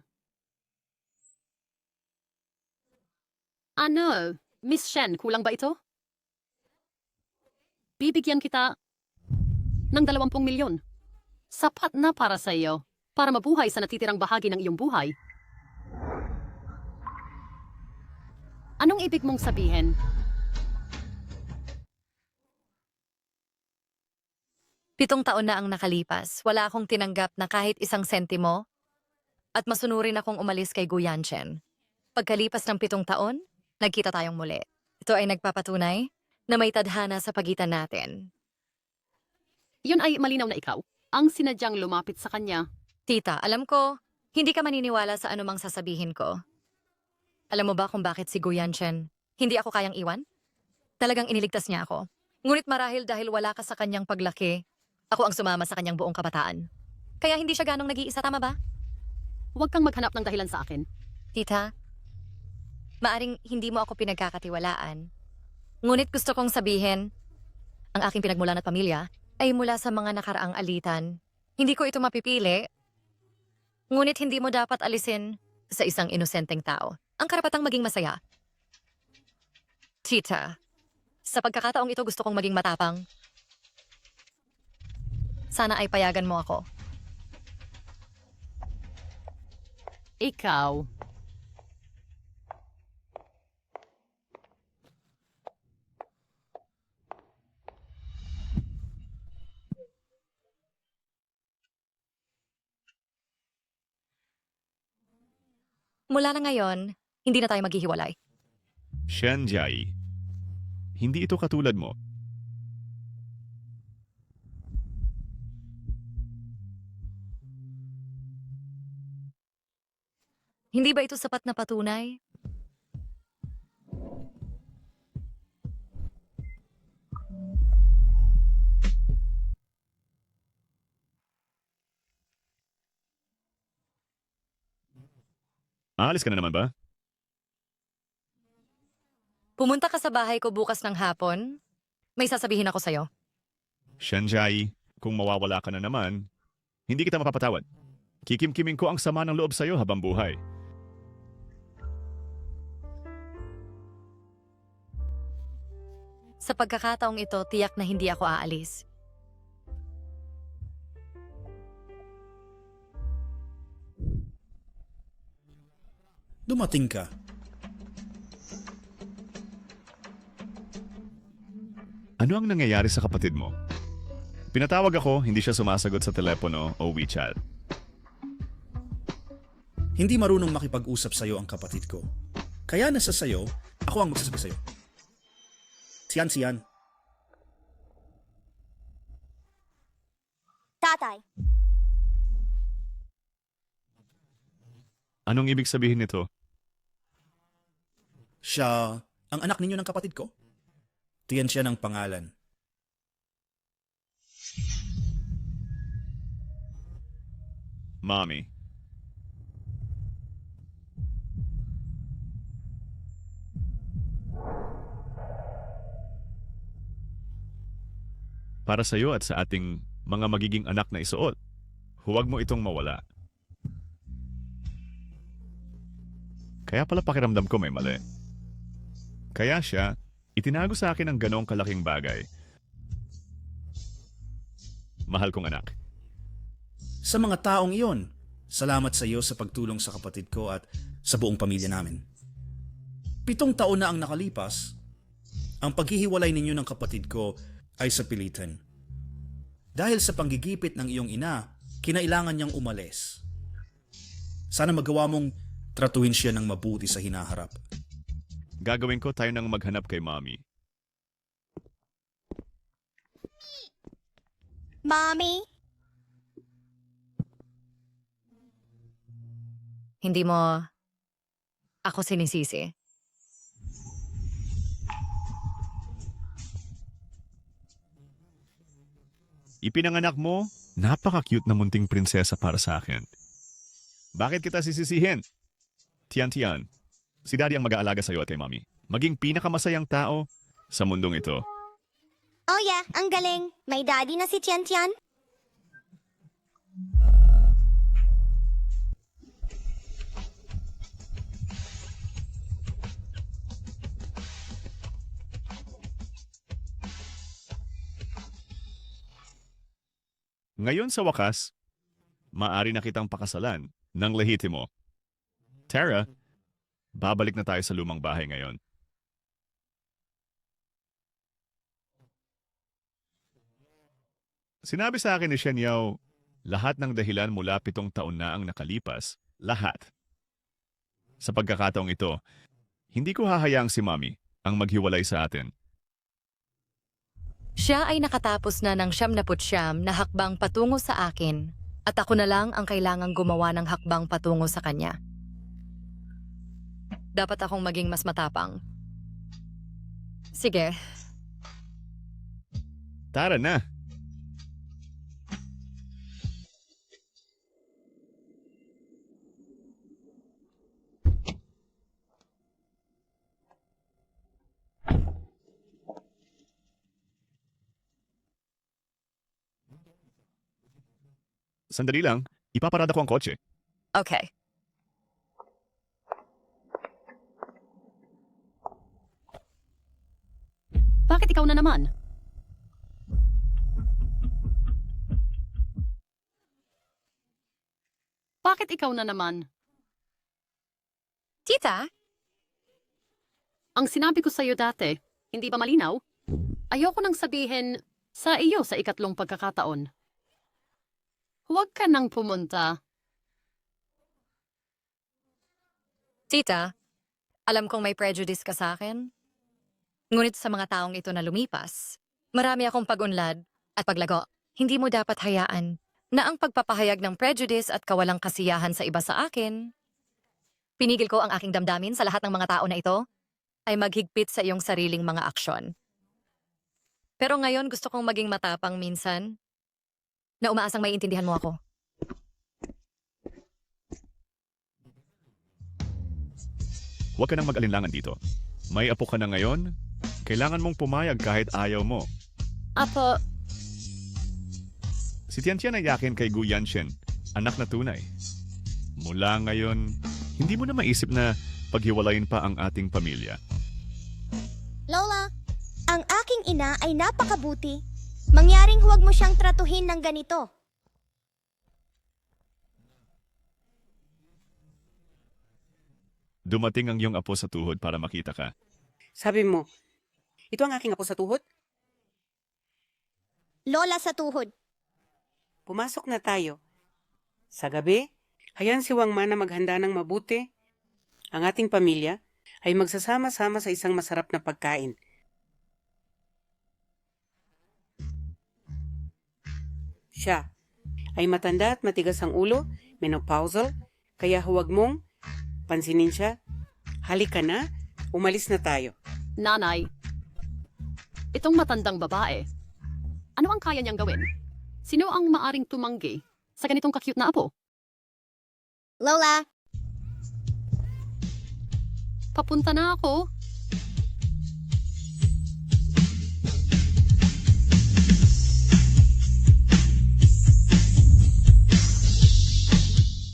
Ano, Miss Shen, kulang ba ito? Bibigyan kita ng 20 milyon. Sapat na para sa iyo, para mabuhay sa natitirang bahagi ng iyong buhay. Anong ibig mong sabihin? Pitong taon na ang nakalipas, wala akong tinanggap na kahit isang sentimo at masunurin akong umalis kay Gu Yanchen. Pagkalipas ng 7 taon, nagkita tayong muli. Ito ay nagpapatunay na may tadhana sa pagitan natin. Yun ay malinaw na ikaw ang sinadyang lumapit sa kanya. Tita, alam ko, hindi ka maniniwala sa anumang sasabihin ko. Alam mo ba kung bakit si Gu Yanchen hindi ako kayang iwan? Talagang iniligtas niya ako. Ngunit marahil dahil wala ka sa kanyang paglaki, ako ang sumama sa kanyang buong kabataan. Kaya hindi siya ganong nag-iisa, tama ba? Huwag kang maghanap ng dahilan sa akin. Tita, maaring hindi mo ako pinagkakatiwalaan. Ngunit gusto kong sabihin, ang aking pinagmulan at pamilya ay mula sa mga nakaraang alitan. Hindi ko ito mapipili, ngunit hindi mo dapat alisin sa isang inosenteng tao ang karapatang maging masaya. Tita, sa pagkakataong ito gusto kong maging matapang. Sana ay payagan mo ako. Ikaw. Mula na ngayon, hindi na tayo maghihiwalay. Shen Jiayi, hindi ito katulad mo. Hindi ba ito sapat na patunay? Aalis ka na naman ba? Pumunta ka sa bahay ko bukas ng hapon. May sasabihin ako sa'yo. Shen Jiayi, kung mawawala ka na naman, hindi kita mapapatawad. Kikimkiming ko ang sama ng loob sa'yo habang buhay. Sa pagkakataong ito, tiyak na hindi ako aalis. Dumating ka. Ano ang nangyayari sa kapatid mo? Pinatawag ako, hindi siya sumasagot sa telepono o WeChat. Hindi marunong makipag-usap sa'yo ang kapatid ko. Kaya nasa sa'yo, ako ang magsasabi sa'yo. Siyan. Tatay, Anong ibig sabihin nito? Siya ang anak ninyo ng kapatid ko. Tiyan siya ng pangalan. Mommy. Para sa iyo at sa ating mga magiging anak na isuot, huwag mo itong mawala. Kaya pala pakiramdam ko may mali. Kaya siya, itinago sa akin ang ganong kalaking bagay. Mahal kong anak. Sa mga taong iyon, salamat sa iyo sa pagtulong sa kapatid ko at sa buong pamilya namin. 7 taon na ang nakalipas, ang paghihiwalay ninyo ng kapatid ko ay sa pilitan. Dahil sa panggigipit ng iyong ina, kinailangan niyang umalis. Sana magawa mong tratuhin siya ng mabuti sa hinaharap. Gagawin ko tayo nang maghanap kay Mommy. Mommy? Hindi mo ako sinisisi. Ipinanganak mo, napaka-cute na munting prinsesa para sa akin. Bakit kita sisisihin? Tian, si Daddy ang mag-aalaga sa'yo at kay Mommy. Maging pinakamasayang tao sa mundong ito. Oh yeah, ang galing. May daddy na si Tian Tian. Ngayon sa wakas, maaari na kitang pakasalan ng lehitimo. Tara, babalik na tayo sa lumang bahay ngayon. Sinabi sa akin ni Shen Yao, lahat ng dahilan mula 7 taon na ang nakalipas, lahat. Sa pagkakataong ito, hindi ko hahayaang si Mommy ang maghiwalay sa atin. Siya ay nakatapos na ng 79 na hakbang patungo sa akin at ako na lang ang kailangang gumawa ng hakbang patungo sa kanya. Dapat akong maging mas matapang. Sige. Tara na! Sandali lang, ipaparada ko ang kotse. Okay. Bakit ikaw na naman? Bakit ikaw na naman? Tita? Ang sinabi ko sa'yo dati, hindi ba malinaw? Ayoko nang sabihin sa iyo sa ikatlong pagkakataon. Huwag ka nang pumunta. Tita, alam kong may prejudice ka sa akin. Ngunit sa mga taong ito na lumipas, marami akong pag-unlad at paglago. Hindi mo dapat hayaan na ang pagpapahayag ng prejudice at kawalang kasiyahan sa iba sa akin. Pinigil ko ang aking damdamin sa lahat ng mga tao na ito ay maghigpit sa iyong sariling mga aksyon. Pero ngayon gusto kong maging matapang minsan na umaasang maiintindihan mo ako. Huwag ka nang mag-alinlangan dito. May apo ka na ngayon, kailangan mong pumayag kahit ayaw mo. Apo, Si Tian ay yakin kay Gu Yanshen, anak na tunay. Mula ngayon, hindi mo na maisip na paghiwalayin pa ang ating pamilya. Lola, ang aking ina ay napakabuti. Mangyaring huwag mo siyang tratuhin ng ganito. Dumating ang iyong apo sa tuhod para makita ka. Sabi mo, ito ang aking apo sa tuhod? Lola sa tuhod. Pumasok na tayo. Sa gabi, hayaan si Wang Ma na maghanda ng mabuti. Ang ating pamilya ay magsasama-sama sa isang masarap na pagkain. Siya ay matanda at matigas ang ulo, menopausal, kaya huwag mong pansinin siya. Halika na, umalis na tayo. nanay, itong matandang babae, ano ang kaya niyang gawin? Sino ang maaring tumanggi sa ganitong ka-cute na apo? Lola, Papunta na ako.